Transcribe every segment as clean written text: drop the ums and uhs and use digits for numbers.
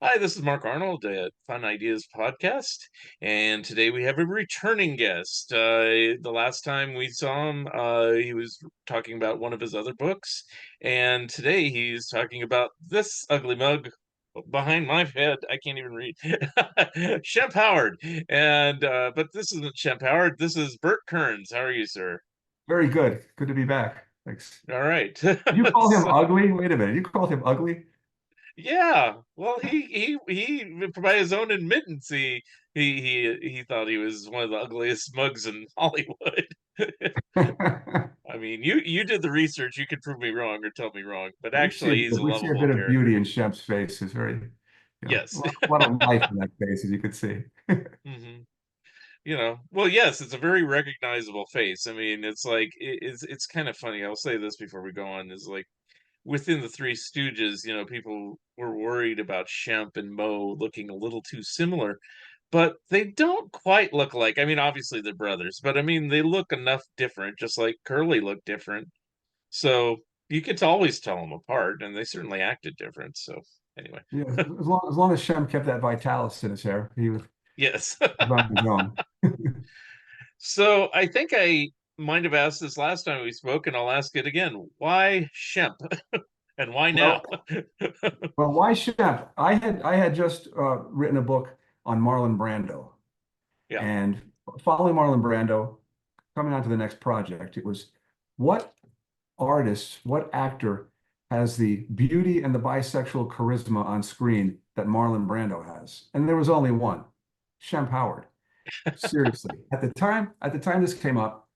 Hi, this is Mark Arnold at Fun Ideas Podcast, and today we have a returning guest. The last time we saw him, he was talking about one of his other books, and today he's talking about this ugly mug behind my head. I can't even read. Shemp Howard, and but this isn't Shemp Howard. This is Burt Kearns. How are you, sir? Very good. Good to be back. Thanks. All right. You call him So, ugly? Wait a minute. You called him ugly? yeah, well, he by his own admittance, he thought he was one of the ugliest mugs in Hollywood. I mean, you did the research. You could prove me wrong or tell me wrong, but actually, he's a We see a lovable bit of beauty character. in Shemp's face. It's very, Yes. a lot of life in that face, as you could see. hmm well, yes, it's a very recognizable face. I mean, it's like it's kind of funny. I'll say this before we go on. Is like within the Three Stooges, people were worried about Shemp and Moe looking a little too similar, but they don't quite look like. I mean, obviously they're brothers, but I mean they look enough different, just like Curly looked different. So you could always tell them apart, and they certainly acted different. So anyway, Yeah, as long as Shemp kept that vitalis in his hair, he was yes. on his own. So I think I might have asked this last time we spoke, and I'll ask it again. Why Shemp, and why now? Well, well, why Shemp? I had just written a book on Marlon Brando, Yeah. and following Marlon Brando, coming on to the next project, it was what artist, what actor has the beauty and the bisexual charisma on screen that Marlon Brando has? And there was only one, Shemp Howard. Seriously, at the time this came up,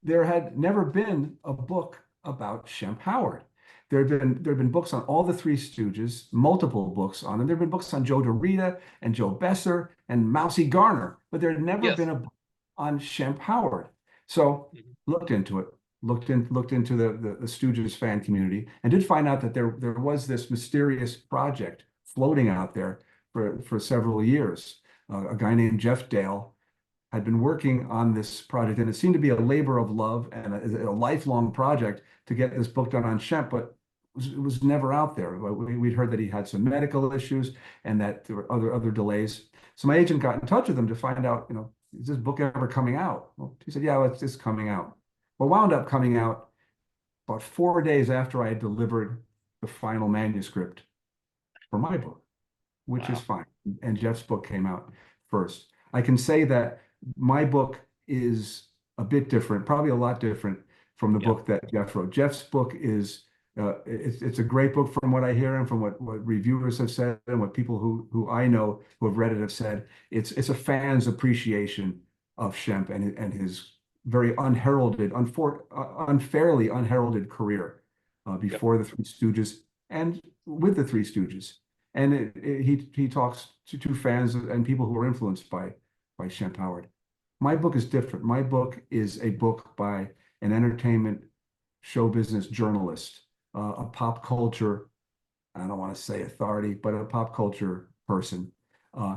there had never been a book about Shemp Howard. There had been books on all the Three Stooges, multiple books on them. There have been books on Joe DeRita and Joe Besser and Mousy Garner, but there had never been Yes. a book on Shemp Howard. So Mhm. looked into it, looked into the Stooges fan community, and did find out that there was this mysterious project floating out there for several years. A guy named Jeff Dale had been working on this project, and it seemed to be a labor of love and a lifelong project to get this book done on Shemp, but it was never out there. We'd heard that he had some medical issues and that there were other delays. So my agent got in touch with him to find out, is this book ever coming out? Well, he said, yeah, well, it's coming out. Well, wound up coming out about 4 days after I had delivered the final manuscript for my book, which is Wow. fine. And Jeff's book came out first. I can say that my book is a bit different, probably a lot different from the Yep. book that Jeff wrote. Jeff's book is it's a great book from what I hear and from what reviewers have said and what people who I know who have read it have said. It's a fan's appreciation of Shemp and his very unfairly unheralded career Yep. before the Three Stooges and with the Three Stooges. And he talks to fans and people who are influenced by Shemp Howard. My book is different. My book is a book by an entertainment show business journalist, a pop culture, I don't want to say authority, but a pop culture person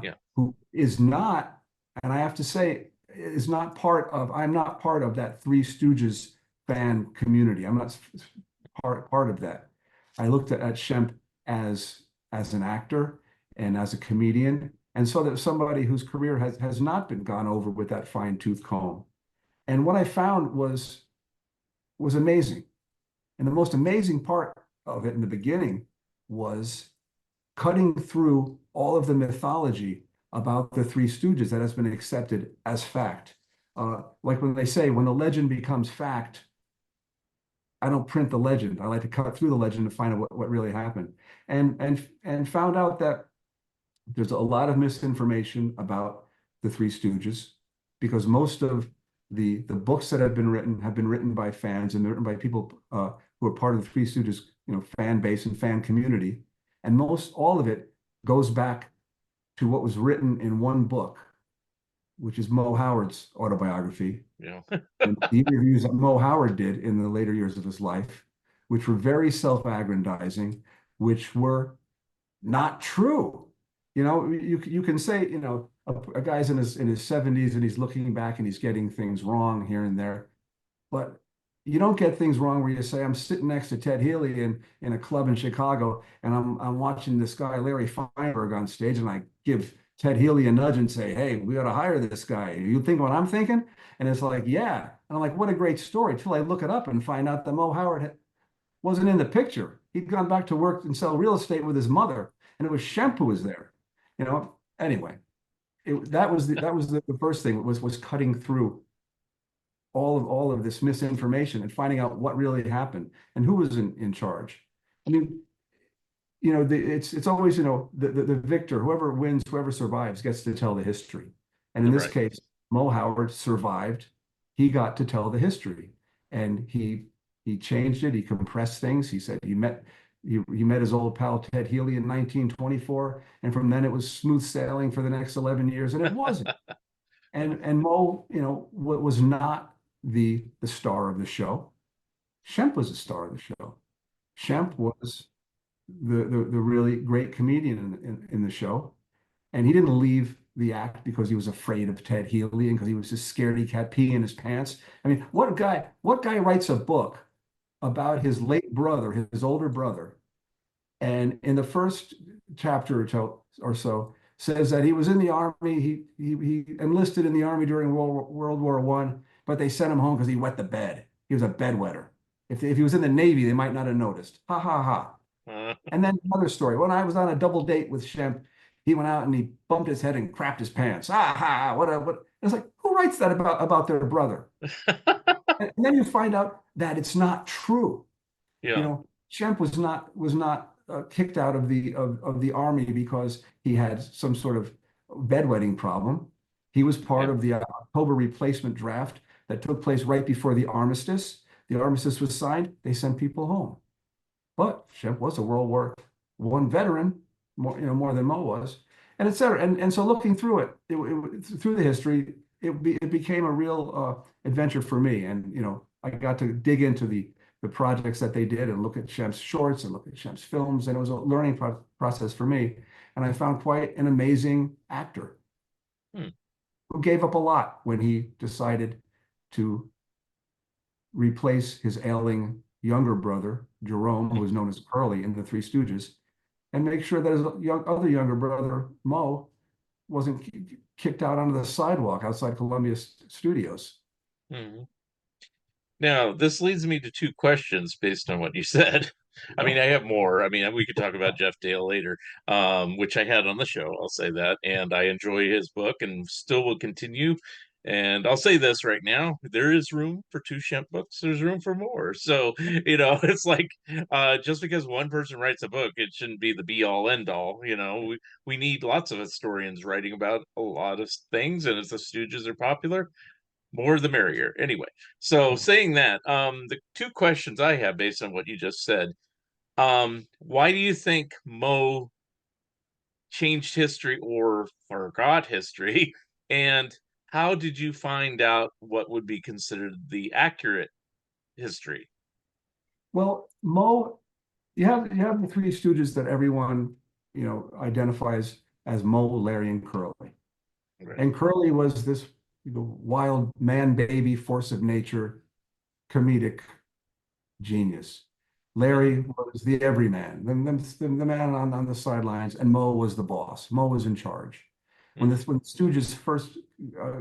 Yeah. who is not, and I have to say, is not I'm not part of that Three Stooges fan community. I'm not part of that. I looked at Shemp as an actor and as a comedian, and so that somebody whose career has not been gone over with that fine tooth comb. And what I found was amazing. And the most amazing part of it in the beginning was cutting through all of the mythology about the Three Stooges that has been accepted as fact. Like when they say, when the legend becomes fact, I don't print the legend. I like to cut through the legend to find out what really happened. And found out that there's a lot of misinformation about the Three Stooges because most of the books that have been written by fans and written by people who are part of the Three Stooges, fan base and fan community, and most all of it goes back to what was written in one book, which is Mo Howard's autobiography, Yeah. and the interviews that Mo Howard did in the later years of his life, which were very self-aggrandizing, which were not true. You can say, a guy's in his 70s and he's looking back and he's getting things wrong here and there. But you don't get things wrong where you say, I'm sitting next to Ted Healy in a club in Chicago, and I'm watching this guy, Larry Feinberg, on stage, and I give Ted Healy a nudge and say, hey, we ought to hire this guy. You think what I'm thinking? And it's like, yeah. And I'm like, what a great story. Till I look it up and find out that Mo Howard wasn't in the picture. He'd gone back to work and sell real estate with his mother, and it was Shemp who was there. You know, anyway, that was the first thing was cutting through all of this misinformation and finding out what really happened and who was in charge. I mean, it's always, the victor, whoever wins, whoever survives gets to tell the history. And in this Right. case, Mo Howard survived. He got to tell the history, and he changed it. He compressed things. He said he met his old pal Ted Healy in 1924, and from then it was smooth sailing for the next 11 years, and it wasn't. And Mo, was not the star of the show. Shemp was the star of the show. Shemp was the really great comedian in the show. And he didn't leave the act because he was afraid of Ted Healy and because he was just scared he had pee in his pants. I mean, what guy writes a book about his late brother, his older brother, and in the first chapter or so says that he was in the army. He enlisted in the army during World War One, but they sent him home because he wet the bed. He was a bedwetter. If he was in the Navy, they might not have noticed. Ha ha ha. Uh, And then another story. When I was on a double date with Shemp, he went out and he bumped his head and crapped his pants. Ah ha! What? It's like, who writes that about their brother? And then you find out that it's not true. yeah. Shemp was not kicked out of the army because he had some sort of bedwetting problem. He was part Yeah. of the October replacement draft that took place right before the armistice. The armistice was signed. They sent people home. But Shemp was a World War One veteran, more than Mo was, and et cetera. And so looking through through the history, it became a real adventure for me. And I got to dig into the projects that they did and look at Shemp's shorts and look at Shemp's films, and it was a learning process for me. And I found quite an amazing actor Hmm. who gave up a lot when he decided to replace his ailing younger brother, Jerome, who was known as Curly in the Three Stooges, and make sure that his other younger brother, Mo, wasn't kicked out onto the sidewalk outside Columbia Studios. Mhm. Now, this leads me to two questions based on what you said. I mean, Okay. I have more. I mean, we could talk about Jeff Dale later, which I had on the show. I'll say that. And I enjoy his book and still will continue. And I'll say this right now, there is room for two Shemp books. There's room for more. So, it's like just because one person writes a book, it shouldn't be the be all end all. We need lots of historians writing about a lot of things. And if the Stooges are popular, more the merrier. Anyway, so saying that, the two questions I have based on what you just said, why do you think Mo changed history or forgot history? And how did you find out what would be considered the accurate history? Well, Mo, you have the Three Stooges that everyone identifies as Mo, Larry, and Curly. Right. And Curly was this wild man baby force of nature, comedic genius. Mhm. Larry was the everyman, the man on the sidelines, and Mo was the boss. Mo was in charge. Mhm. When the Stooges first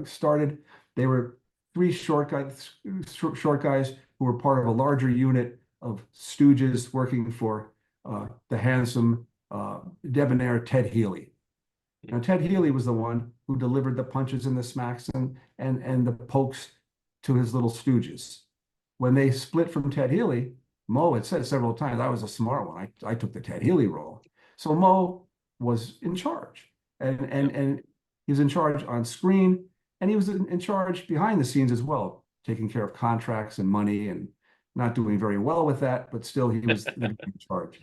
started, they were three short guys who were part of a larger unit of Stooges working for the handsome, debonair Ted Healy. Now, Ted Healy was the one who delivered the punches and the smacks and the pokes to his little stooges. When they split from Ted Healy, Mo had said several times, I was a smart one. I took the Ted Healy role. So Mo was in charge. And Yeah. and and he was in charge on screen, and he was in charge behind the scenes as well, taking care of contracts and money and not doing very well with that, but still he was the guy in charge.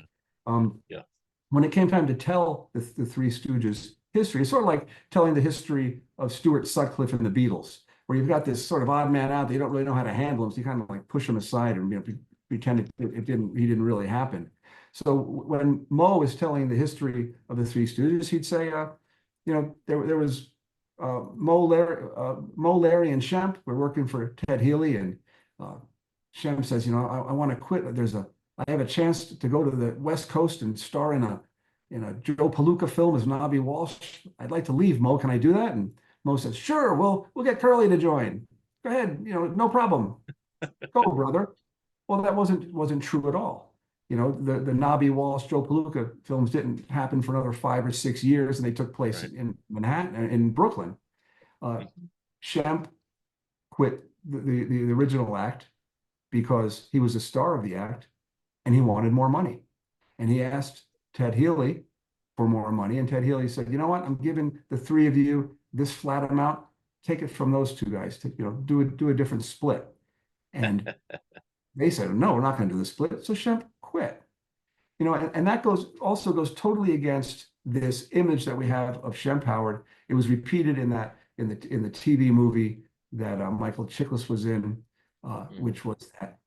Um, Yeah. when it came time to tell the Three Stooges history, it's sort of like telling the history of Stuart Sutcliffe and the Beatles, where you've got this sort of odd man out that you don't really know how to handle him, so you kind of like push him aside and pretend he didn't really happen. So when Mo is telling the history of the Three Stooges, he'd say, there was Mo, Larry, and Shemp were working for Ted Healy, and uh, Shem says, I want to quit. I have a chance to go to the West Coast and star in a Joe Palooka film as Nobby Walsh. I'd like to leave, Mo. Can I do that? And Mo says, sure, we'll get Curly to join. Go ahead, no problem. Go, brother. Well, that wasn't true at all. The Nobby Walsh, Joe Palooka films didn't happen for another 5 or 6 years, and they took place Right. in Manhattan, in Brooklyn. Uh, Mhm. Shemp quit the original act because he was a star of the act and he wanted more money. And he asked Ted Healy for more money. And Ted Healy said, you know what? I'm giving the three of you this flat amount. Take it from those two guys to, do a different split. And they said, no, we're not going to do the split. So Shemp quit. And that goes totally against this image that we have of Shemp Howard. It was repeated in the TV movie that Michael Chiklis was in, Mhm. which was that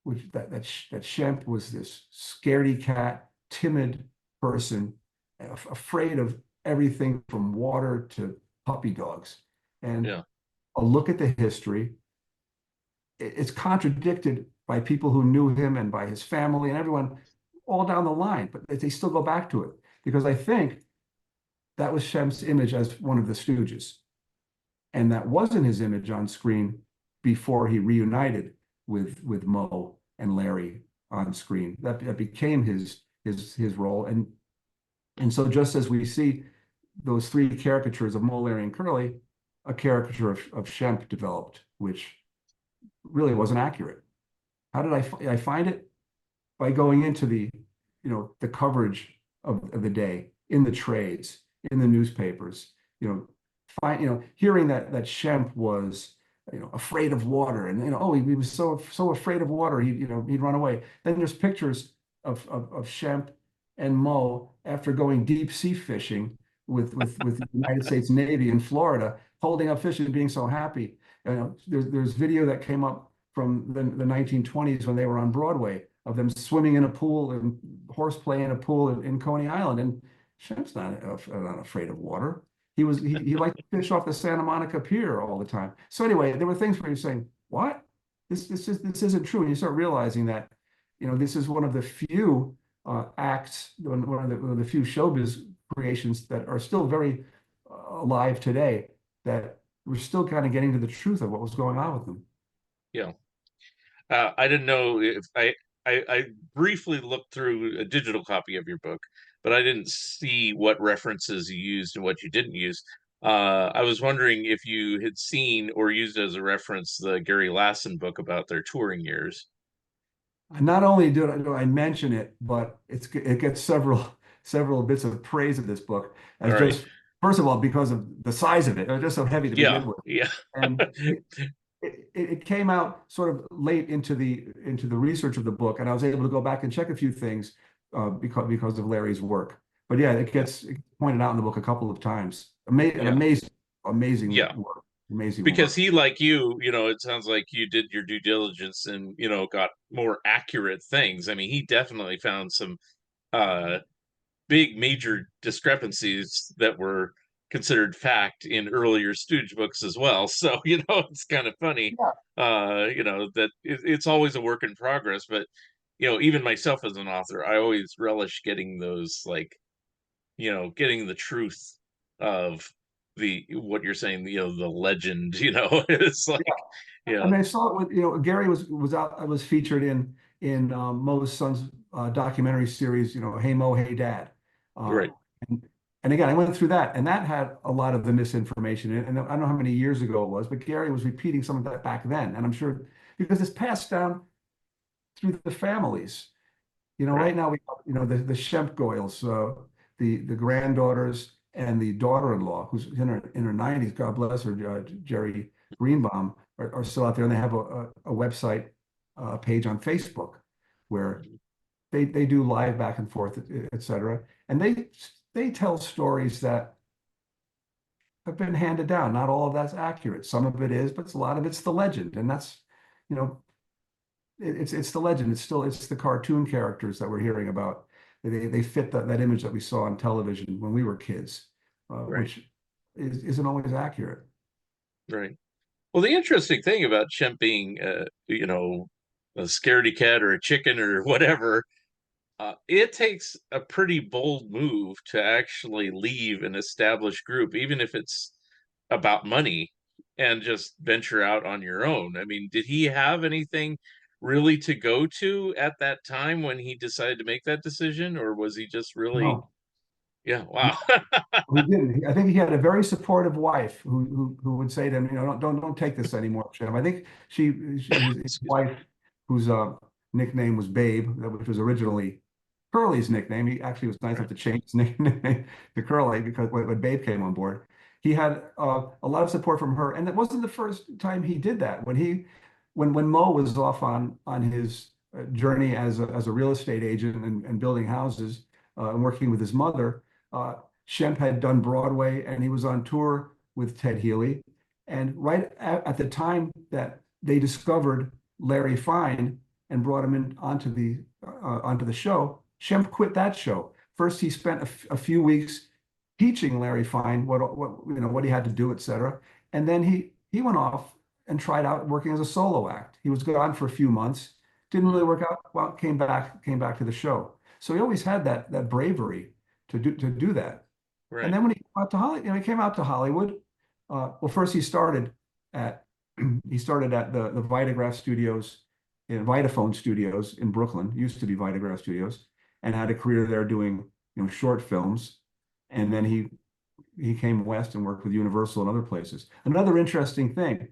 Shemp was this scaredy cat, timid person, afraid of everything from water to puppy dogs. And Yeah. a look at the history, it's contradicted by people who knew him and by his family and everyone all down the line, but they still go back to it because I think that was Shemp's image as one of the Stooges. And that wasn't his image on screen before he reunited with Mo and Larry on screen. That became his role. And so just as we see those three caricatures of Mo, Larry, and Curly, a caricature of Shemp developed, which really wasn't accurate. How did I find it? By going into the coverage of the day in the trades, in the newspapers, hearing that Shemp was, afraid of water, and oh, he was so afraid of water, he'd run away. Then there's pictures of Shemp and Mo after going deep sea fishing with the United States Navy in Florida, holding up fish and being so happy. There's video that came up from the 1920s when they were on Broadway of them swimming in a pool and horseplay in a pool in Coney Island. And Shemp's not afraid of water. He liked to fish off the Santa Monica Pier all the time. So anyway, there were things where you're saying, "What? This isn't true." And you start realizing that, this is one of the few acts, one of the few showbiz creations that are still very alive today. That we're still kind of getting to the truth of what was going on with them. Yeah. I didn't know if I briefly looked through a digital copy of your book, but I didn't see what references you used and what you didn't use. I was wondering if you had seen or used as a reference the Gary Lassen book about their touring years. And not only do I mention it, but it gets several bits of praise in this book All as right. just first of all because of the size of it. It was just so heavy to Yeah. begin with, Yeah. and it came out sort of late into the research of the book, and I was able to go back and check a few things because of Larry's work. But yeah, it Yeah. gets pointed out in the book a couple of times. An Yeah. amazing Yeah. work, amazing Because work. he, like you, it sounds like you did your due diligence and, got more accurate things. I mean, he definitely found some uh big major discrepancies that were considered fact in earlier Stooge books as well. So, it's kind of funny, Yeah. that it's always a work in progress. But, even myself as an author, I always relish getting those, like, getting the truth of what you're saying, the legend, it's Yeah. like, I yeah, mean, I saw it with, Gary was out, was featured in Mo's son's documentary series, Hey Mo, Hey Dad. Uh, right. and, and again, I went through that, and that had a lot of the misinformation. And I don't know how many years ago it was, but Gary was repeating some of that back then. And I'm sure because it's passed down through the families. Right. Right now we have, the Shemp Goyles, the granddaughters and the daughter-in-law, who's in her 90s, God bless her, Jerry Greenbaum, are still out there, and they have a website page on Facebook where Mhm. they do live back and forth, et cetera. And they tell stories that have been handed down. Not all of that's accurate. Some of it is, but a lot of it's the legend, and that's, you know, it's the legend. It's the cartoon characters that we're hearing about. They fit that image that we saw on television when we were kids, Right. which isn't always accurate. Right. Well, the interesting thing about Shemp being, a scaredy cat or a chicken or whatever, it takes a pretty bold move to actually leave an established group, even if it's about money, and just venture out on your own. I mean, did he have anything really to go to at that time when he decided to make that decision, or was he just really, No, yeah, wow. no, he didn't. I think he had a very supportive wife who would say to him, don't take this anymore, Jim. I think his Excuse me. wife, whose nickname was Babe, which was originally Curly's nickname. He actually was nice enough Right. to change his nickname to Curly because when Babe came on board, he had a lot of support from her, and it wasn't the first time he did that. When Mo was off on his journey as a real estate agent and building houses and working with his mother. Shemp had done Broadway and he was on tour with Ted Healy. And right at the time that they discovered Larry Fine and brought him in onto the show, Shemp quit that show. First, he spent a few weeks teaching Larry Fine what he had to do, etc. And then he went off and tried out working as a solo act. He was gone for a few months, didn't really Mm, work out. Well, came back to the show. So he always had that bravery to do that. And right. then when he came out to Hollywood, he came out to Hollywood. Well, first at he started at the Vitagraph Studios, in Vitaphone Studios in Brooklyn. Used to be Vitagraph Studios, and had a career there doing short films. And then he came west and worked with Universal and other places. Another interesting thing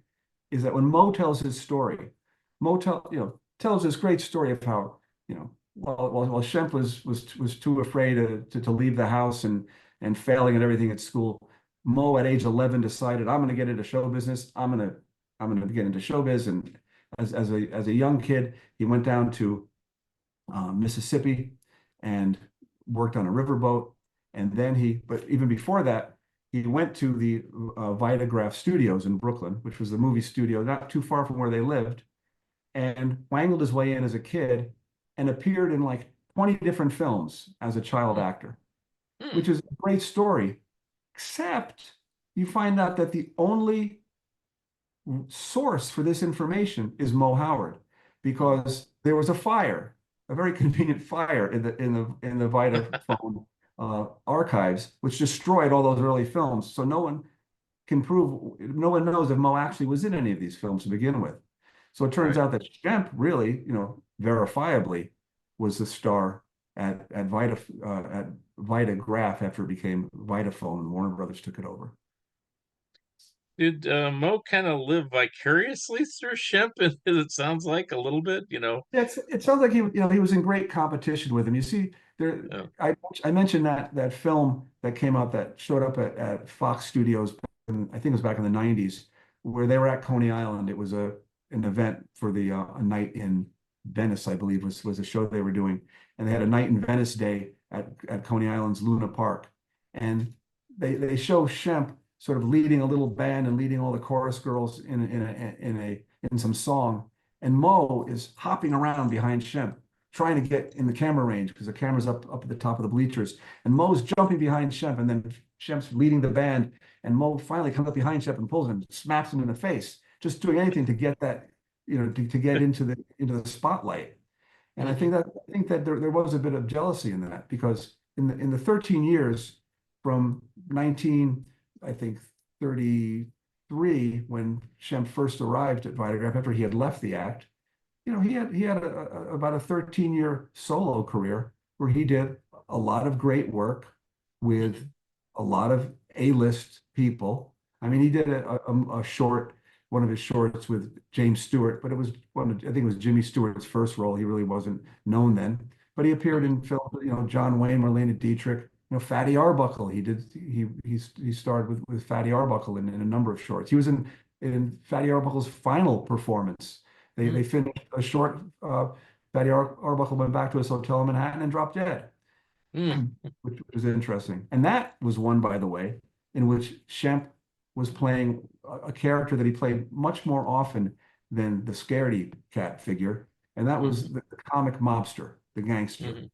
is that when Mo tells his story, tells this great story of how while Shemp was too afraid to leave the house and failing at everything at school, Mo at age 11 decided I'm going to get into show business. I'm going to get into showbiz. And as a young kid, he went down to Mississippi and worked on a riverboat. And then but even before that, he went to the Vitagraph Studios in Brooklyn, which was the movie studio not too far from where they lived, and wangled his way in as a kid and appeared in like 20 different films as a child Mm, actor, mm, which is a great story, except you find out that the only source for this information is Mo Howard, mm. because there was a fire, a very convenient fire in the Vitaphone archives, which destroyed all those early films. So no one knows if Mo actually was in any of these films to begin with. So it turns Right. out that Shemp really, verifiably was the star at Vitagraph after it became Vitaphone and Warner Brothers took it over. Did Mo kind of live vicariously through Shemp? It sounds like a little bit, you know. Yeah, it sounds like he was in great competition with him. You see, there Uh, I mentioned that film that came out that showed up at Fox Studios, I think it was back in the 90s, where they were at Coney Island. It was an event for a night in Venice, I believe was a show they were doing. And they had a night in Venice day at Coney Island's Luna Park. And they show Shemp sort of leading a little band and leading all the chorus girls in some song. And Mo is hopping around behind Shemp, trying to get in the camera range because the camera's up at the top of the bleachers. And Mo's jumping behind Shemp, and then Shemp's leading the band. And Mo finally comes up behind Shemp and pulls him, smacks him in the face, just doing anything to get that, to get into the spotlight. And mhm. I think that there was a bit of jealousy in that because in the 13 years from 19, I think 33, when Shemp first arrived at Vitagraph after he had left the act, he had about a 13-year solo career where he did a lot of great work with Mhm. a lot of A-list people. I mean, he did one of his shorts with James Stewart, but I think it was Jimmy Stewart's first role. He really wasn't known then, but he appeared Mhm. in films, John Wayne, Marlene Dietrich, Fatty Arbuckle. He starred with Fatty Arbuckle in a number of shorts. He was in Fatty Arbuckle's final performance. They Mhm. finished a short. Fatty Arbuckle went back to his hotel in Manhattan and dropped dead, Mm. which was interesting. And that was one, by the way, in which Shemp was playing a character that he played much more often than the scaredy cat figure, and that was Mhm. the comic mobster, the gangster. Mhm.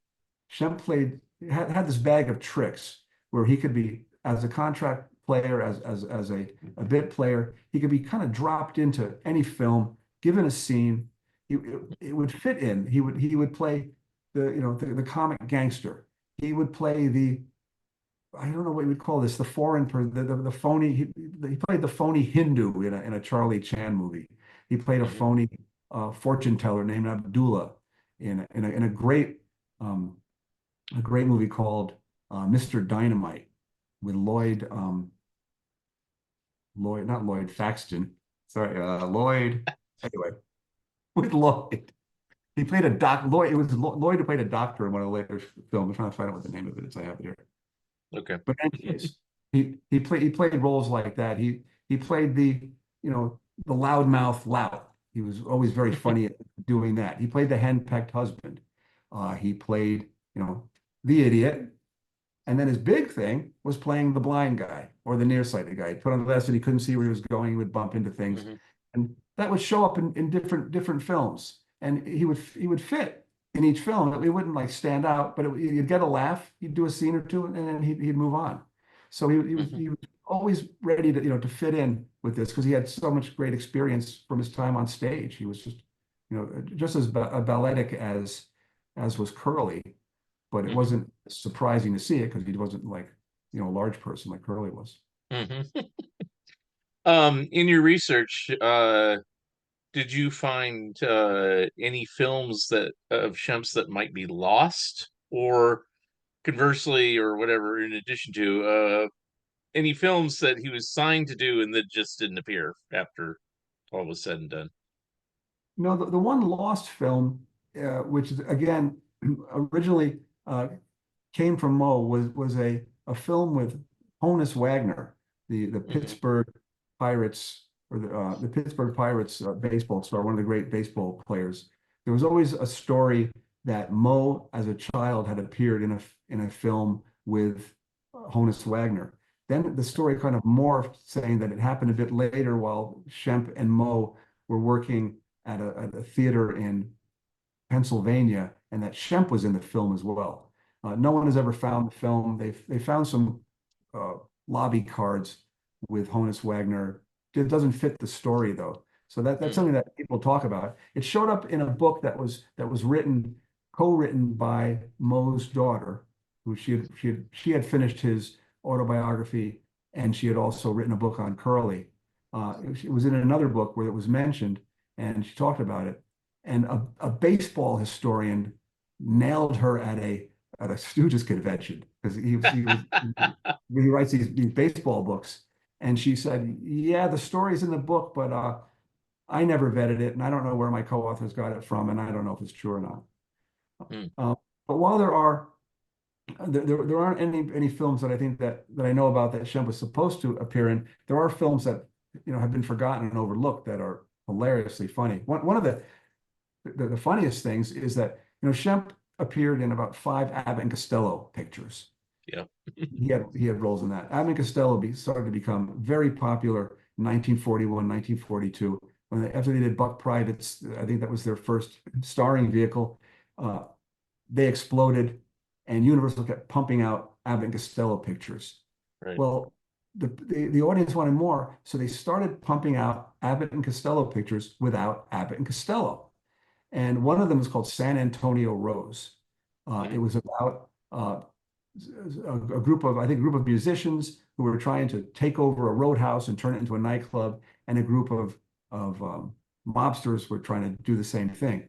Shemp had this bag of tricks where he could be, as a contract player, as a bit player, he could be kind of dropped into any film, given a scene, it would fit in. He would play the comic gangster. He would play the I don't know what you would call this, the foreign per the phony he played the phony Hindu in a Charlie Chan movie. He played a Hmm. phony fortune teller named Abdullah in um a great movie called Mr. Dynamite with Lloyd, not Lloyd Thaxton. Sorry, Lloyd. Anyway, with Lloyd. He played a doc. Lloyd. It was Lloyd who played a doctor in one of the later films. I'm trying to find out what the name of it is. I have it here. Okay. But in any case, he played roles like that. He played the loudmouth lout. He was always very funny at doing that. He played the henpecked husband. He played the idiot. And then his big thing was playing the blind guy or the nearsighted guy. He put on glasses and he couldn't see where he was going. He would bump into things. Hmm. And that would show up in different films. And he would fit in each film. It wouldn't like stand out, but you'd get a laugh. He'd do a scene or two, and then he'd move on. So Hmm. he was always ready to fit in with this because he had so much great experience from his time on stage. He was just as balletic as was Curly, but it Hmm. wasn't surprising to see it because he wasn't like a large person like Curly was. Hmm. In your research, did you find any films that of Shemp's that might be lost, or conversely, or whatever, in addition to any films that he was signed to do and that just didn't appear after all was said and done? No, the one lost film, which is again originally came from Mo, was a film with Honus Wagner, the Hmm. Pittsburgh Pirates or the Pittsburgh Pirates baseball star, one of the great baseball players. There was always a story that Mo, as a child, had appeared in a film with Honus Wagner. Then the story kind of morphed, saying that it happened a bit later while Shemp and Mo were working at a theater in Pennsylvania, and that Shemp was in the film as well. No one has ever found the film. They found some uh, lobby cards with Honus Wagner. It doesn't fit the story though, so that's Hmm. something that people talk about. It showed up in a book that was co-written by Mo's daughter, who she had finished his autobiography, and she had also written a book on Curly. It was in another book where it was mentioned, and she talked about it. And a baseball historian nailed her at a Stooges convention because he writes these baseball books. And she said, "Yeah, the story's in the book, but I never vetted it, and I don't know where my co-authors got it from, and I don't know if it's true or not." Hmm. But while there aren't any films that I think that I know about that Shem was supposed to appear in, there are films that have been forgotten and overlooked that are hilariously funny. One of the funniest things is that Shemp appeared in about five Abbott and Costello pictures. Yeah. He had roles in that. Abbott and Costello started to become very popular in 1941, 1942. After they did Buck Privates, I think that was their first starring vehicle. Uh, they exploded, and Universal kept pumping out Abbott and Costello pictures. Right. Well, the audience wanted more, so they started pumping out Abbott and Costello pictures without Abbott and Costello. And one of them is called San Antonio Rose. It Hmm. was about a group of, I think, a group of musicians who were trying to take over a roadhouse and turn it into a nightclub, and a group of mobsters were trying to do the same thing.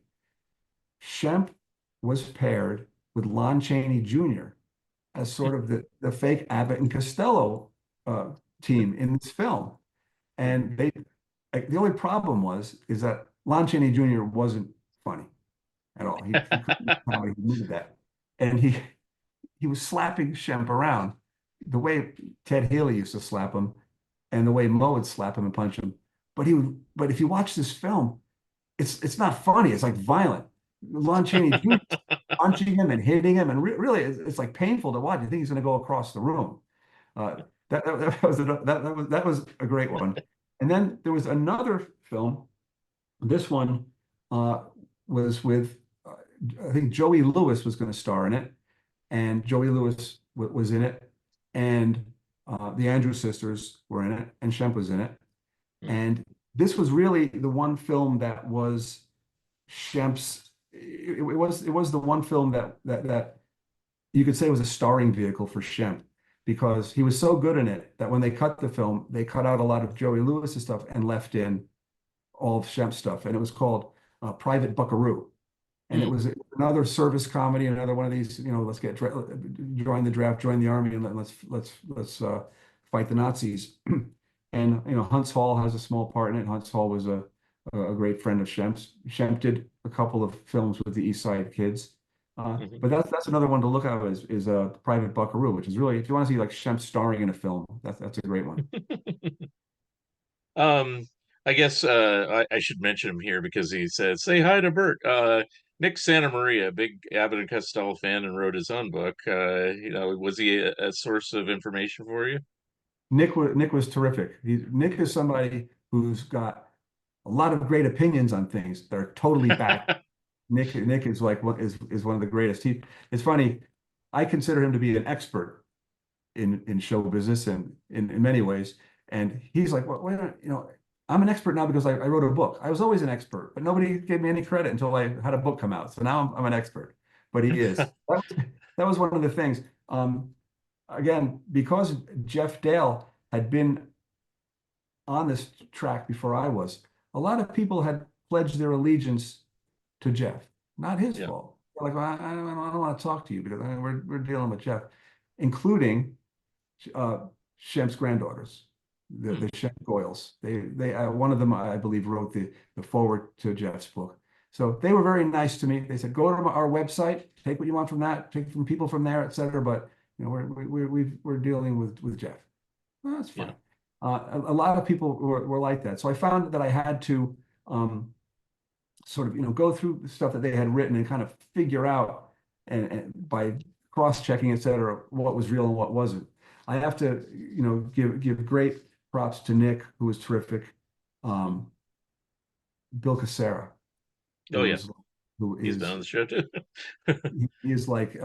Shemp was paired with Lon Chaney Jr. as sort of the fake Abbott and Costello uh, team in this film. Hmm. And the only problem is that Lon Chaney Jr. wasn't funny at all. He couldn't comedy. He needed that, and he was slapping Shemp around the way Ted Healy used to slap him, and the way Mo would slap him and punch him. But if you watch this film, it's not funny. It's like violent. Lon Chaney Jr. punching him and hitting him, and really, it's like painful to watch. You think he's going to go across the room. Uh, that was a great one. And then there was another film. This one uh, was with I think Joey Lewis was going to star in it, and Joey Lewis was in it, and the Andrews sisters were in it, and Shemp was in it. Hmm. And this was really the one film that was Shemp's. It was the one film that you could say was a starring vehicle for Shemp because he was so good in it that when they cut the film, they cut out a lot of Joey Lewis's stuff and left in all of Shemp's stuff, and it was called Private Buckaroo. And it Hmm. was another service comedy, another one of these, let's join the draft, join the army, and let's fight the Nazis. And Hunts Hall has a small part in it. Hunts Hall was a great friend of Shemp's. Shemp did a couple of films with the East Side Kids, Hmm. but that's another one to look at is Private Buckaroo, which is really, if you want to see like Shemp starring in a film, that's a great one. Um, I guess I should mention him here because he said, "Say hi to Bert." Nick Santa Maria, big Abbott and Costello fan, and wrote his own book. Was he a source of information for you? Nick was terrific. Nick is somebody who's got a lot of great opinions on things that are totally back. Nick is like is one of the greatest. It's funny. I consider him to be an expert in show business and in many ways. And he's like, well, wait a minute, I'm an expert now because I wrote a book. I was always an expert, but nobody gave me any credit until I had a book come out. So now I'm an expert. But he is. That was one of the things. Again, because Jeff Dale had been on this track before I was, a lot of people had pledged their allegiance to Jeff. Not his Yeah. fault. They're like, well, I don't want to talk to you because we're dealing with Jeff, including uh, Shemp's granddaughters, the Hmm. Shemp Goyles. They one of them, I believe, wrote the forward to Jeff's book. So they were very nice to me. They said, go to our website, take what you want from that, take from people from there, et cetera. But we're dealing with Jeff. Well, that's Yeah. fine. A lot of people were like that. So I found that I had to sort of, go through the stuff that they had written and kind of figure out and by cross-checking, et cetera, what was real and what wasn't. I have to, give great props to Nick, who was terrific. Hmm. Um, Bill Cassara, Oh yeah, who's who he's been is on the show too. he is like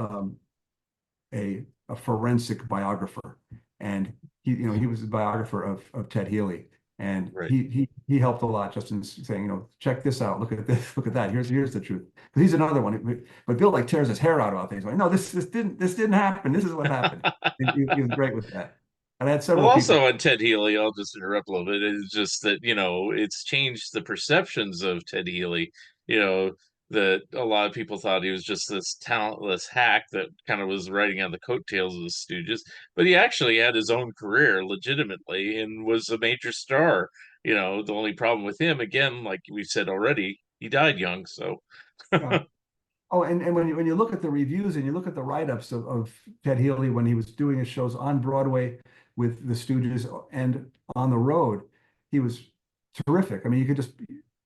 a forensic biographer, and he was a biographer of Ted Healy, and Right. he helped a lot just in saying, check this out, look at this, look at that. Here's the truth. Because he's another one, but Bill like tears his hair out about things. Like, no, this didn't happen. This is what happened. He was great with that. And I had Well, several people. also on Ted Healy, I'll just interrupt a little bit. It's just that, it's changed the perceptions of Ted Healy. You know, that a lot of people thought he was just this talentless hack that kind of was riding on the coattails of the Stooges, but he actually had his own career legitimately and was a major star. The only problem with him, again, like we said already, he died young. So, uh, Oh, and when you look at the reviews and you look at the write-ups of Ted Healy when he was doing his shows on Broadway with the Stooges and on the road, he was terrific. I mean,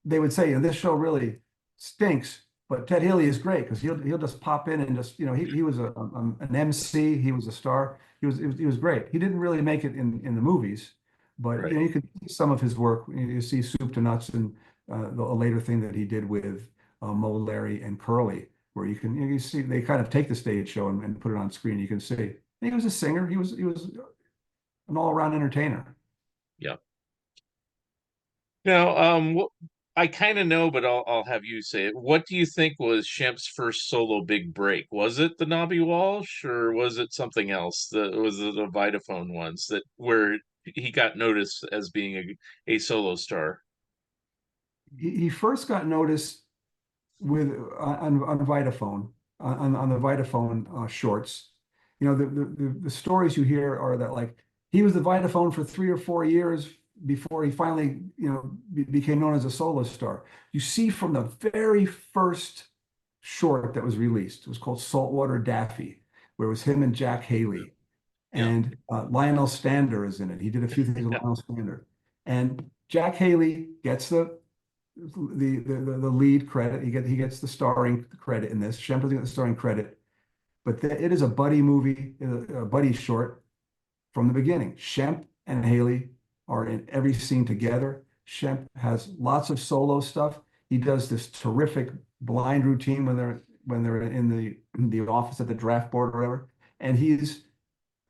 they would say, this show really stinks, but Ted Healy is great because he'll just pop in and just, he was an MC, he was a star, he was great. He didn't really make it in the movies, but right. you could see some of his work. You see Soup to Nuts and a later thing that he did with Mo, Larry, and Curly where you see they kind of take the stage show and put it on screen. You can see he was a singer. He was an all around entertainer. Yeah. Now, I kind of know, but I'll have you say it. What do you think was Shemp's first solo big break? Was it the Nobby Walsh, or was it something else? Was it the Vitaphone ones that where he got noticed as being a solo star? He first got noticed with on Vitaphone on the Vitaphone shorts. The stories you hear are that like he was the Vitaphone for 3 or 4 years before he finally became known as a solo star. You see from the very first short that was released, it was called Saltwater Daffy, where it was him and Jack Haley Yeah. and Lionel Stander is in it. He did a few things with Yeah. Lionel Stander, and Jack Haley gets the lead credit. He gets the starring credit in this. Shemp doesn't get the starring credit, but it is a buddy movie, a buddy short from the beginning. Shemp and Haley are in every scene together. Shemp has lots of solo stuff. He does this terrific blind routine when they're in the office at the draft board or whatever. And he's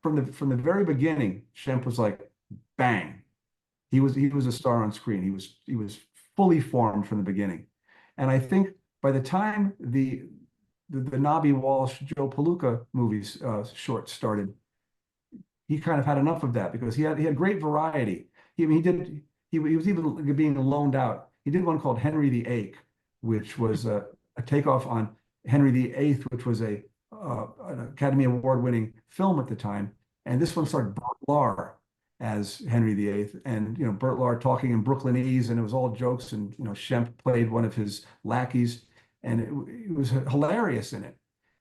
from the very beginning, Shemp was like, bang. He was a star on screen. He was fully formed from the beginning. And I think by the time the Nobby Walsh, Joe Palooka movies short started, he kind of had enough of that because he had great variety. He was even being loaned out. He did one called Henry the Eighth, which was a takeoff on Henry the Eighth, which was an Academy Award winning film at the time. And this one starred Burt Lahr as Henry the Eighth, and Burt Lahr talking in Brooklynese, and it was all jokes. And Shemp played one of his lackeys, and it was hilarious in it.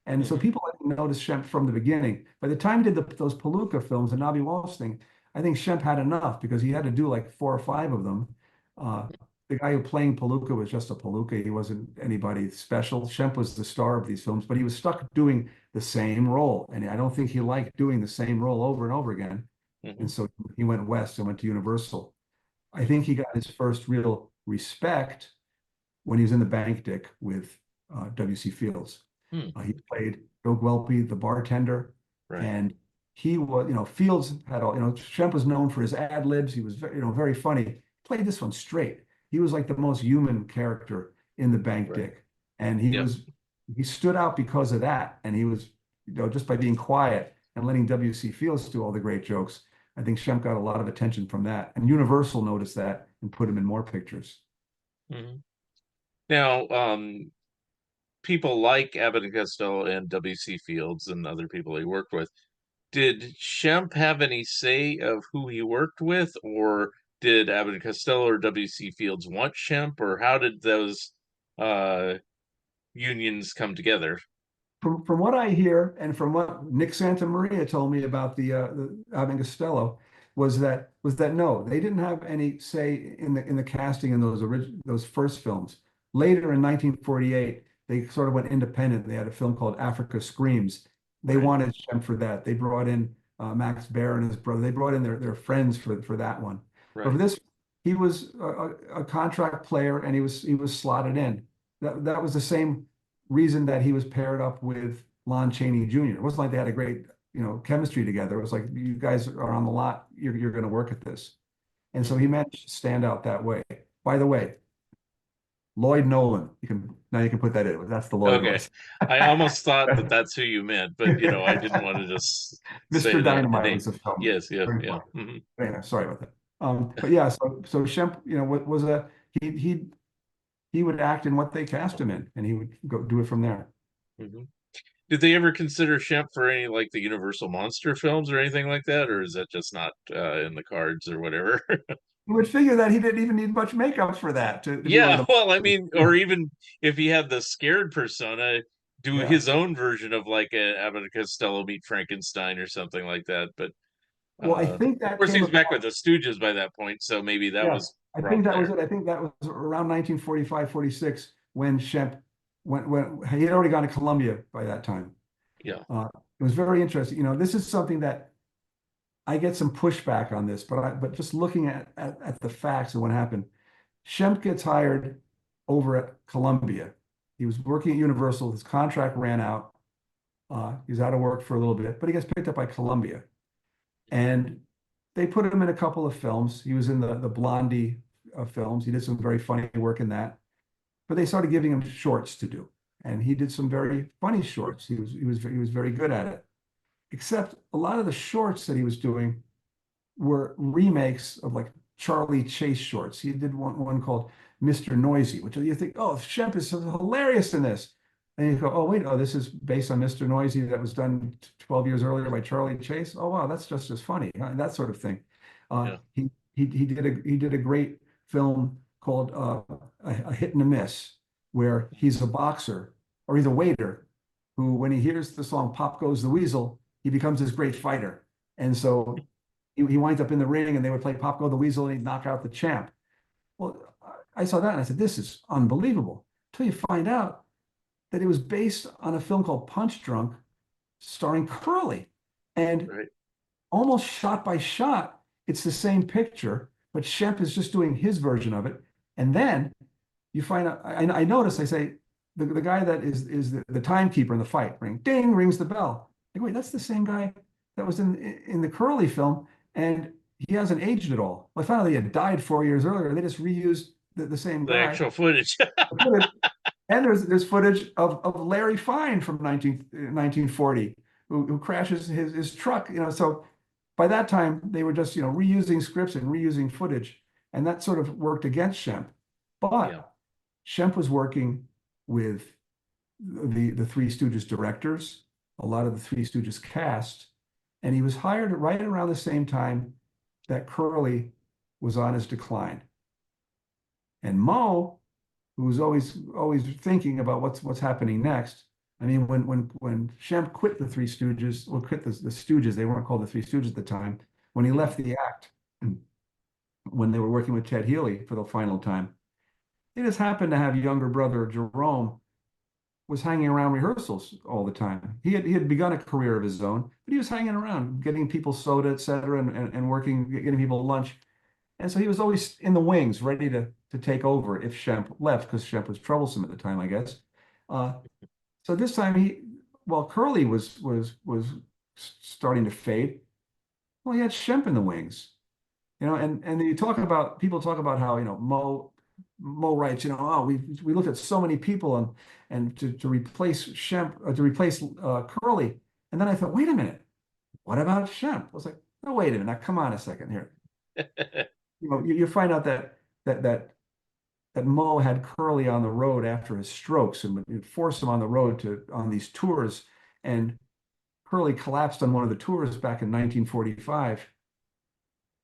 And so Hmm. people hadn't noticed Shemp from the beginning. By the time he did those Palooka films, the Nabi Walsh thing, I think Shemp had enough because he had to do like 4 or 5 of them. Uh, the guy who playing Palooka was just a Palooka. He wasn't anybody special. Shemp was the star of these films, but he was stuck doing the same role. And I don't think he liked doing the same role over and over again. Hmm. And so he went west and went to Universal. I think he got his first real respect when he was in the Bank Dick with W.C. Fields. Hmm. He played Bill Welpe, the bartender, Right. and he was, Fields had all, Shemp was known for his ad libs. He was very, very funny. He played this one straight. He was like the most human character in the Bank Right. Dick, and Yep. he stood out because of that. And he was, just by being quiet and letting W.C. Fields do all the great jokes. I think Shemp got a lot of attention from that, and Universal noticed that and put him in more pictures. Hmm. Now, people like Abbott and Costello and W.C. Fields and other people he worked with. Did Shemp have any say of who he worked with, or did Abbott and Costello or W.C. Fields want Shemp, or how did those uh, unions come together? From what I hear, and from what Nick Santa Maria told me about the Abbott Costello, was that no, they didn't have any say in the casting in those first films. Later in 1948, they sort of went independent. They had a film called Africa Screams. They Right, wanted Shem for that. They brought in Max Baer and his brother. They brought in their friends for that one. But for right. this, he was a contract player, and he was slotted in. That was the same reason that he was paired up with Lon Chaney Jr. It wasn't like they had a great, chemistry together. It was like, you guys are on the lot. You're going to work at this. And so he Hmm. managed to stand out that way. By the way, Lloyd Nolan, you can put that in. That's the Lloyd Okay. voice. I almost thought that that's who you meant, but I didn't want to just say Mr. the Dynamite was name. the film. Yes, yeah, Very yeah. funny. Hmm. Anyway, sorry about that. But yeah, so Shemp, was he would act in what they cast him in, and he would go do it from there. Hmm. Did they ever consider Shemp for any like the Universal Monster films or anything like that, or is that just not in the cards or whatever? You would figure that he didn't even need much makeup for that to be one of Yeah, the. well, I mean, or even if he had the scared persona, do Yeah. his own version of like a Abbott and Costello meet Frankenstein or something like that. But Well, I think of that course, came he's back with about. the Stooges by that point, so maybe that Yeah, was I think brought that was there. it. I think that was around 1945, 46 when Shemp when he had already gone to Columbia by that time. Yeah. It was very interesting. This is something that I get some pushback on this, but just looking at the facts and what happened, Shemp gets hired over at Columbia. He was working at Universal. His contract ran out. He was out of work for a little bit, but he gets picked up by Columbia. And they put him in a couple of films. He was in the Blondie films. He did some very funny work in that. But they started giving him shorts to do, and he did some very funny shorts. He was very good at it. Except a lot of the shorts that he was doing were remakes of like Charlie Chase shorts. He did one called Mr. Noisy, which you think, oh, Shemp is so hilarious in this. And you go, oh, wait, oh, this is based on Mr. Noisy that was done 12 years earlier by Charlie Chase. Oh, wow, that's just as funny, that sort of thing. Yeah. He did a great film called a Hit and a Miss, where he's a boxer or he's a waiter who, when he hears the song Pop Goes the Weasel, he becomes this great fighter. And so he winds up in the ring, and they would play Pop Go the Weasel, and he'd knock out the champ. Well, I saw that and I said, this is unbelievable. Until you find out that it was based on a film called Punch Drunk, starring Curly. And Right. almost shot by shot, it's the same picture, but Shemp is just doing his version of it. And then you find out, I notice, I say, the guy that is the timekeeper in the fight, ding, rings the bell. Like, wait, that's the same guy that was in the Curly film, and he hasn't aged at all. Well, I found out he had died 4 years earlier. They just reused the same The guy. actual footage. And there's footage of Larry Fine from 1940 who crashes his truck, so by that time they were just, reusing scripts and reusing footage, and that sort of worked against Shemp. Yeah. But Shemp was working with the Three Stooges directors, a lot of the Three Stooges cast, and he was hired right around the same time that Curly was on his decline. And Mo, who was always thinking about what's happening next. I mean, when Shemp quit the Three Stooges, or quit the Stooges, they weren't called the Three Stooges at the time. When he Mhm. left the act, when they were working with Ted Healy for the final time, he just happened to have younger brother Jerome was hanging around rehearsals all the time. He had begun a career of his own, but he was hanging around, getting people soda, et cetera, and working, getting people lunch. And so he was always in the wings, ready to take over if Shemp left, because Shemp was troublesome at the time, I guess. Uh, so this time while Curly was starting to fade, well, he had Shemp in the wings, and people talk about how, Mo writes, oh, we looked at so many people and to replace Shemp, to replace Curly, and then I thought, wait a minute, what about Shemp? I was like, no, wait a minute, now come on a second here. You find out that Mo had Curly on the road after his strokes and would force him on the road on these tours. And Curly collapsed on one of the tours back in 1945.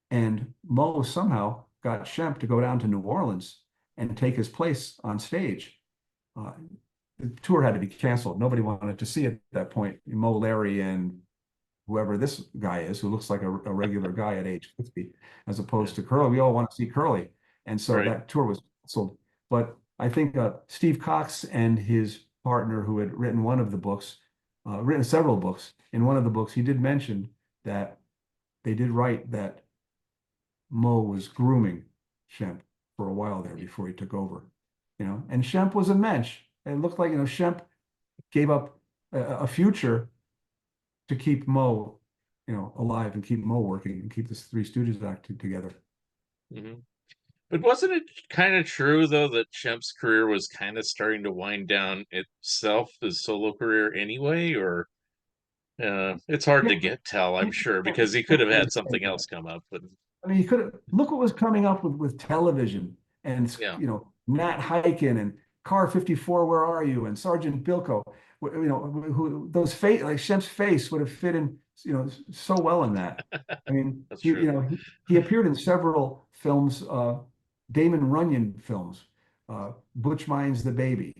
And Mo somehow got Shemp to go down to New Orleans and take his place on stage. Uh, the tour had to be canceled. Nobody wanted to see it at that point. Mo, Larry, and whoever this guy is, who looks like a regular guy at age 50, as Yeah. opposed to Curly. We all want to see Curly. And so Right. that tour was canceled. But I think Steve Cox and his partner, who had written one of the books, written several books, in one of the books, he did mention that they did write that Mo was grooming Shemp for a while there before he took over. And Shemp was a mensch. It looked like, Shemp gave up a future to keep Mo, alive and keep Mo working and keep the Three Stooges acting together. Hmm. But wasn't it kind of true though that Shemp's career was kind of starting to wind down itself, his solo career anyway? Or it's hard Yeah, to get tell, I'm you sure, can't, because he could you have can't had really say something else that. come up. But I mean, you could have look what was coming up with television and yeah, Nat Hiken and Car 54, Where Are You? And Sergeant Bilko. Who those face like Shemp's face would have fit in, so well in that. I mean, that's he true. you know he appeared in several films, Damon Runyon films, Butch Mine's the Baby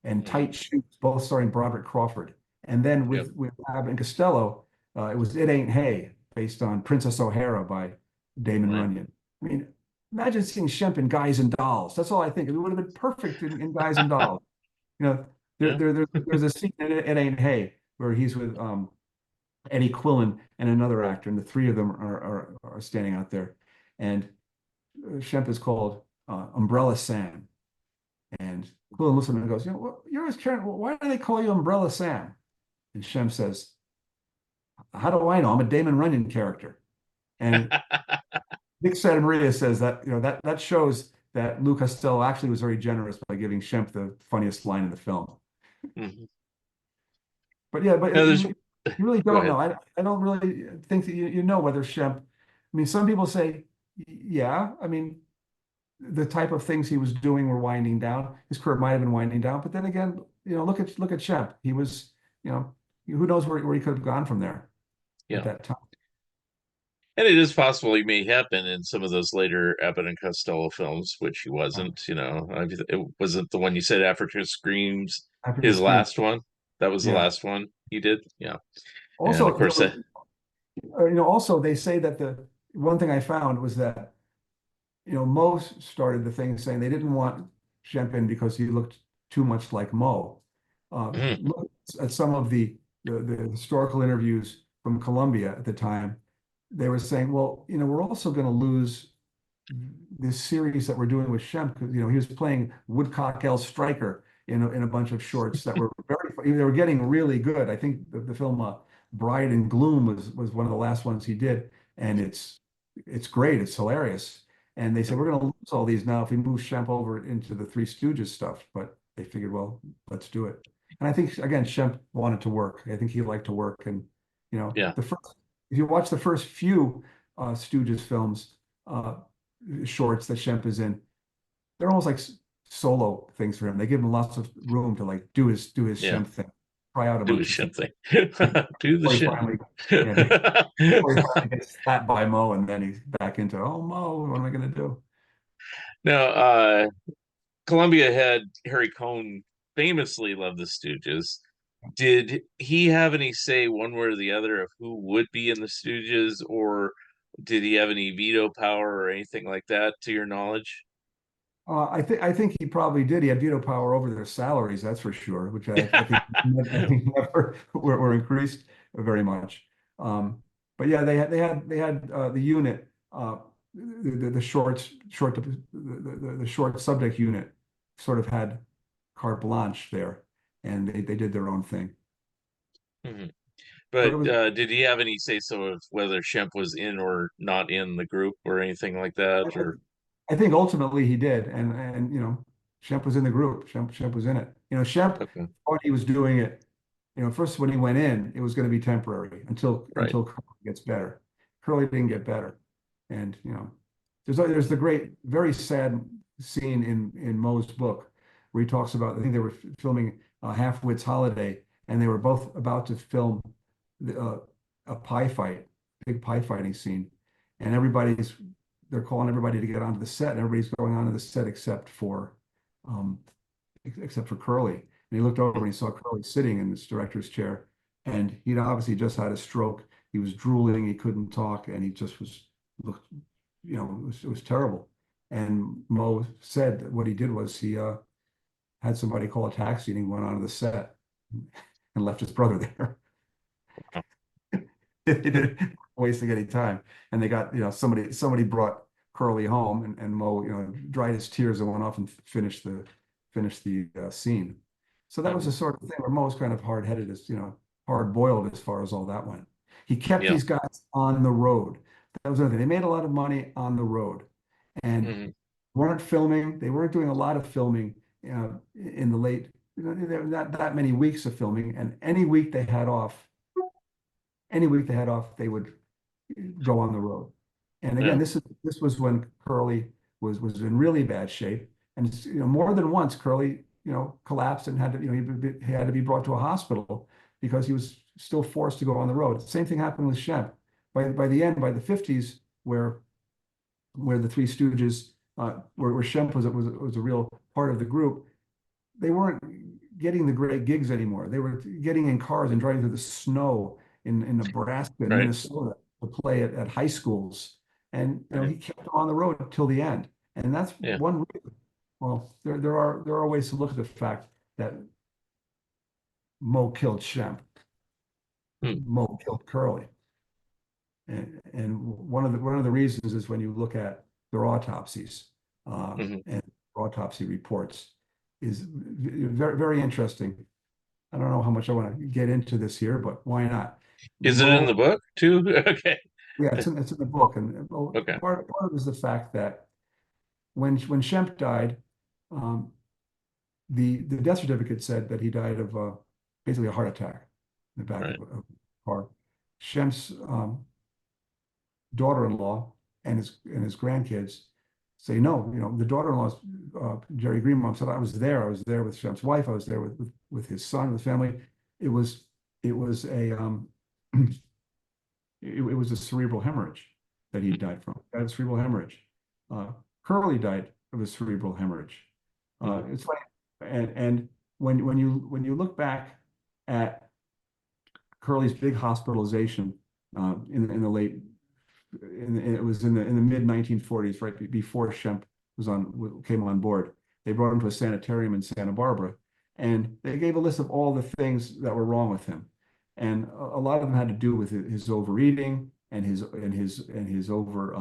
and Hmm. Tight Shoes, both starring Broderick Crawford. And then Yep. with Abbott and Costello, it was It Ain't Hay, based on Princess O'Hara by Damon Right. Runyon. I mean, imagine seeing Shemp in Guys and Dolls. That's all I think. It would have been perfect in Guys and Dolls. You know, Yeah. there's a scene in It Ain't Hay where he's with Eddie Quillen and another actor, and the three of them are standing out there. And Shemp is called Umbrella Sam. And Quillen looks at him and goes, you're his Karen. Why do they call you Umbrella Sam? And Shemp says, how do I know? I'm a Damon Runyon character. And Nick Santamaria says that, that shows that Lou Costello actually was very generous by giving Shemp the funniest line in the film. Hmm. But yeah, but No, there's you really go don't know. ahead. I don't really think that you know whether Shemp. I mean, some people say, yeah. I mean, the type of things he was doing were winding down. His career might have been winding down, but then again, look at Shemp. He was, who knows where he could have gone from there at Yeah. that time. And it is possible he may have been in some of those later Abbott and Costello films, which he Uh, wasn't. It wasn't the one you said Africa Screams, After the his screen, last one. That was the yeah. last one he did. Yeah. And of Also, there course, was, also they say that the one thing I found was that Mo started the thing saying they didn't want Shemp because he looked too much like Mo. Look at some of the historical interviews from Columbia at the time. They were saying, well, we're also going to lose this series that we're doing with Shemp because he was playing Woodcock L. Stryker in a bunch of shorts that were they were getting really good. I think the film Bride and Gloom was one of the last ones he did, and it's great. It's hilarious. And they said we're going to lose all these now if we move Shemp over into the Three Stooges stuff. But they figured, well, let's do it. And I think again, Shemp wanted to work. I think he liked to work, and Yeah. the first, if you watch the first few Stooges films, uh, shorts that Shemp is in, they're almost like solo things for him. They give him lots of room to like do his Yeah. Shemp thing, try out a Do the bunch of things. shit thing. Do the Before he shit. finally, yeah, before he finally gets slapped by Mo, and then he's back into, oh Mo, what am I gonna do? Now, Columbia had Harry Cohn famously loved the Stooges. Did he have any say one way or the other of who would be in the Stooges, or did he have any veto power or anything like that, to your knowledge? I think he probably did. He had veto power over their salaries, that's for sure, which I think never were increased very much. But yeah, they had the unit, the short subject unit sort of had carte blanche there, and they did their own thing. Mhm. But But it was did he have any say so of whether Shemp was in or not in the group or anything like that? I, Or I think ultimately he did, and Shemp was in the group. Shemp was in it. Shemp okay, thought he was doing it. First when he went in, it was going to be temporary until right, Curly gets better. Curly didn't get better, and there's the great, very sad scene in Moe's book where he talks about, I think they were filming Half-Wit's Holiday, and they were both about to film a pie fight, big pie fighting scene, and they're calling everybody to get onto the set, and everybody's going onto the set um, except for Curly. And he looked over and he saw Curly sitting in this director's chair, and he'd obviously just had a stroke. He was drooling, he couldn't talk, and he just looked, it was terrible. And Mo said that what he did was he had somebody call a taxi, and he went onto the set and left his brother there. He didn't wasting any time. And they got, somebody brought Curly home, and Mo, dried his tears and went off and finished the scene. So that was the Mhm. sort of thing where Mo was kind of hard-headed, hard-boiled as far as all that went. He kept Yeah. these guys on the road. That was another thing. They made a lot of money on the road, and Hmm. weren't filming. They weren't doing a lot of filming in the late. There were not that many weeks of filming, and any week they had off, they would go on the road. And again, Yeah. this was when Curly was in really bad shape, and more than once Curly collapsed and had to he had to be brought to a hospital because he was still forced to go on the road. Same thing happened with Shemp. By the end, by the 50s, where the Three Stooges, where Shemp was a real part of the group, they weren't getting the great gigs anymore. They were getting in cars and driving through the snow in Nebraska and Right. Minnesota to play at high schools. And Right. he kept them on the road until the end. And that's Yeah. one reason. Well, there are ways to look at the fact that Mo killed Shemp, Hmm. Mo killed Curly. And one of the reasons is when you look at their autopsies Hmm. and autopsy reports is very, very interesting. I don't know how much I want to get into this here, but why not? Is it in Mo, the book too? Okay. yeah, it's in the book, and Okay. part of it is the fact that when Shemp died, um, the death certificate said that he died of basically a heart attack in the back Right. of a car. Shemp's daughter-in-law and his grandkids say no. The daughter-in-law's Jerry Greenbaum said, I was there. I was there with Shemp's wife. I was there with his son, with family. It was it was a it was a cerebral hemorrhage that he died from. He died of cerebral hemorrhage. Uh, Curly died of a cerebral hemorrhage. Hmm. It's funny, and when you look back at Curly's big hospitalization in the late, it was in the mid 1940s, right before Shemp came on board. They brought him to a sanitarium in Santa Barbara, and they gave a list of all the things that were wrong with him, and a lot of them had to do with his overeating and his over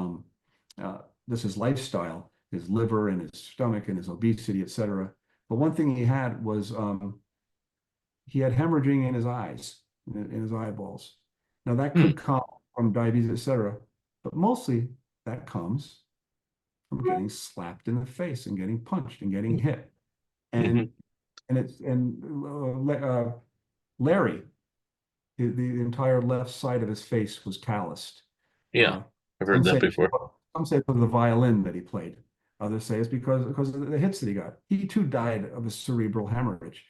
uh, this his lifestyle, his liver and his stomach and his obesity, etc. But one thing he had was he had hemorrhaging in his eyes, in his eyeballs. Now that Hmm. could come from diabetes, etc., but mostly that comes from getting slapped in the face and getting punched and getting hit. And Hmm. Larry, the entire left side of his face was calloused. Yeah, Uh, I've some heard that say before. some say because of the violin that he played. Others say it's because of the hits that he got. He too died of a cerebral hemorrhage.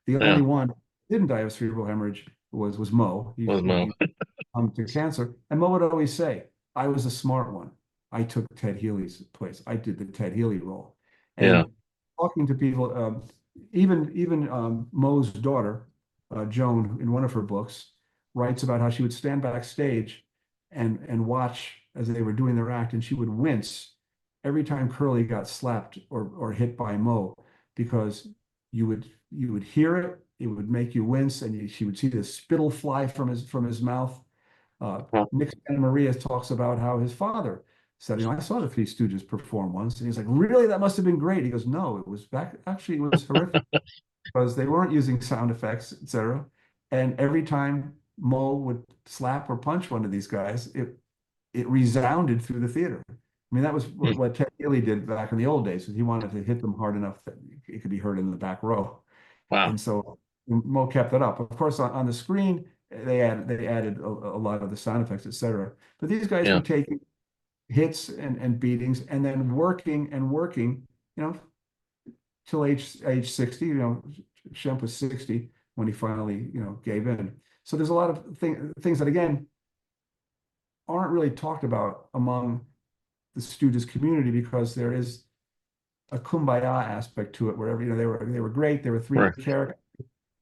The Yeah, only one who didn't die of cerebral hemorrhage was Mo. was Mo. He to cancer, and Mo would always say, "I was a smart one. I took Ted Healy's place. I did the Ted Healy role." Yeah, And talking to people, even Mo's daughter, Joan, in one of her books, writes about how she would stand backstage and watch as they were doing their act, and she would wince every time Curly got slapped or hit by Mo, because you would hear it, it would make you wince, and she would see the spittle fly from his mouth. well, Nick Santa Maria talks about how his father said, I saw the Three Stooges perform once, and he's like, really, that must have been great. He goes, no, it was back. Actually, it was horrific because they weren't using sound effects, etc. And every time Mo would slap or punch one of these guys, it resounded through the theater. I mean, that was hmm, what Ted Gilly did back in the old days. He wanted to hit them hard enough that it could be heard in the back row. wow. And so Mo kept it up. Of course, on the screen, they added a lot of the sound effects, etc. But these guys Yeah, were taking hits and beatings and then working and working, till age 60. Shemp was 60 when he finally, gave in. So there's a lot of things that again aren't really talked about among the Stooges community because there is a kumbaya aspect to it, wherever they were great. There were three right. characters.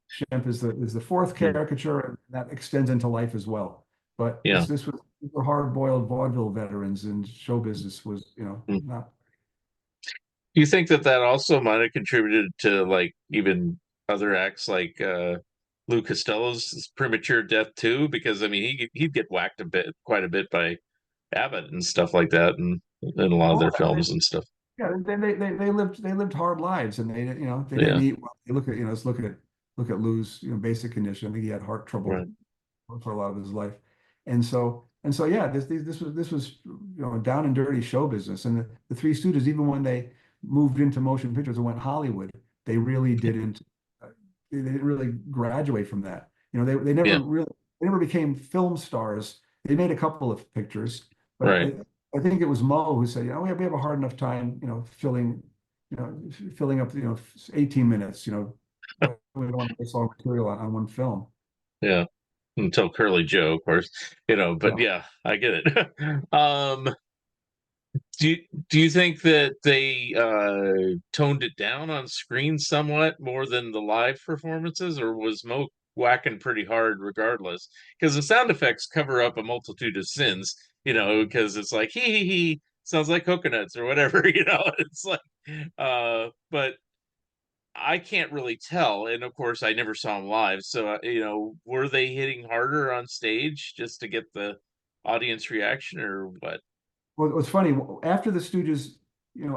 Shemp is the fourth Mm, caricature, and that extends into life as well. But yeah. this was these were hard-boiled vaudeville veterans, and show business was, Mm. not. Do you think that that also might have contributed to like even other acts like Lou Costello's premature death too? Because I mean, he'd get whacked quite a bit by Abbott and stuff like that, and in a lot of Oh, their films and stuff. yeah, they lived hard lives, and they didn't Yeah, eat well. You look at let's look at Lou's basic condition. I think he had heart right. trouble for a lot of his life, and so yeah, this was down and dirty show business. And the Three Stooges, even when they moved into motion pictures and went Hollywood, they really didn't uh, they didn't really graduate from that. Yeah, They never became film stars. They made a couple of pictures, but right. I think it was Mo who said, we have a hard enough time, filling up, 18 minutes, we don't want to waste all material on one film. Yeah. Until Curly Joe, of course, but Yeah. yeah, I get it. Do you think that they toned it down on screen somewhat more than the live performances, or was Mo whacking pretty hard regardless? Because the sound effects cover up a multitude of sins, because it's like he sounds like coconuts or whatever, It's like, but I can't really tell, and of course, I never saw them live. So, were they hitting harder on stage just to get the audience reaction, or what? Well, it was funny after the Stooges,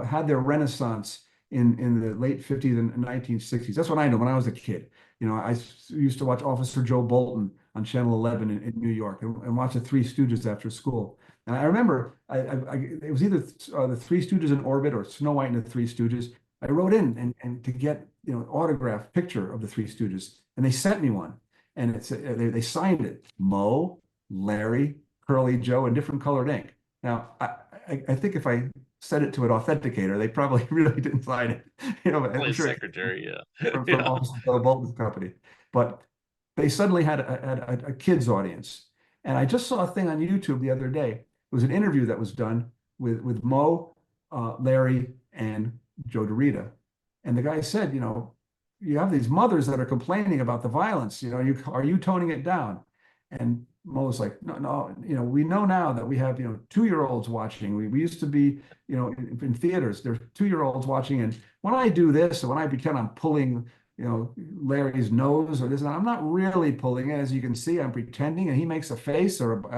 had their renaissance in the late 50s and 1960s. That's what I know when I was a kid. Used to watch Officer Joe Bolton on Channel 11 in New York and watch the Three Stooges after school. And I remember it was either the Three Stooges in Orbit or Snow White and the Three Stooges. I wrote in and to get autograph picture of the Three Stooges, and they sent me one, and they signed it Mo, Larry, Curly Joe, and different colored ink. Now, I think if I set it to an authenticator, they probably really didn't sign it. But Play I'm sure it came secretary, yeah. from Yeah. Office of Bolton's company. But they suddenly had a kids audience. And I just saw a thing on YouTube the other day. It was an interview that was done with Mo, Larry, and Joe DeRita. And the guy said, you have these mothers that are complaining about the violence. Are you toning it down? And Mo was like, no, no, we know now that we have, 2-year-olds watching. We used to be, in theaters, there's 2-year-olds watching. And when I do this, or when I pretend I'm pulling, Larry's nose or this, and I'm not really pulling it. As you can see, I'm pretending, and he makes a face, and if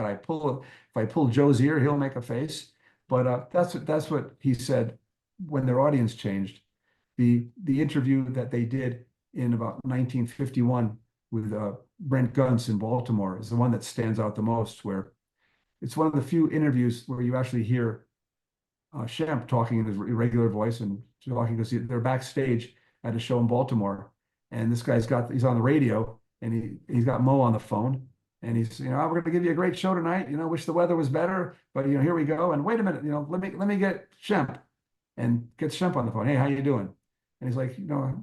I pull Joe's ear, he'll make a face. But that's what he said when their audience changed. The interview that they did in about 1951 with Brent Gunst in Baltimore is the one that stands out the most, where it's one of the few interviews where you actually hear Shemp talking in his regular voice and talking because they're backstage at a show in Baltimore. and this he's on the radio, and he's got Mo on the phone, and he's, "Oh, we're going to give you a great show tonight. Wish the weather was better, but here we go. And wait a minute, let me get Shemp," and gets Shemp on the phone. "Hey, how you doing?" And he's like,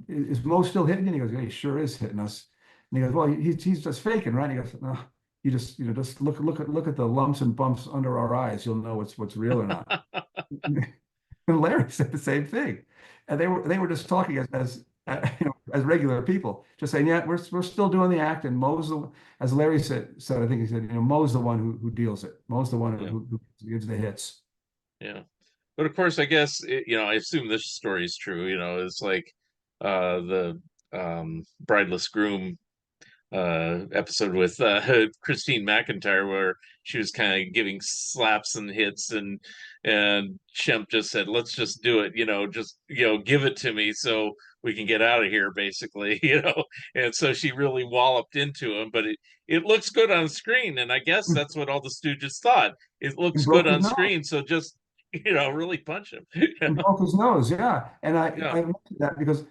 "Is Mo still hitting you?" And he goes, "Yeah, he sure is hitting us." And he goes, "Well, he's just faking, right?" And he goes, "No, you just look at the lumps and bumps under our eyes. You'll know what's real or not." And Larry said the same thing, and they were just talking as regular people, just saying, "Yeah, we're still doing the act." And as Larry said, I think he said, "Mo's the one who deals it. Mo's the one Yeah, who gives the hits." yeah. But of course, I guess I assume this story is true. It's like the brideless groom episode with Christine McIntyre, where she was kind of giving slaps and hits, and Shemp just said, "Let's just do it, just give it to me so we can get out of here," basically, And so she really walloped into him, but it looks good on screen, and I guess that's what all the Stooges thought. It And looks good broke his on nose. screen, so just really punch him. And broke his nose, yeah. And Yeah, I mentioned that because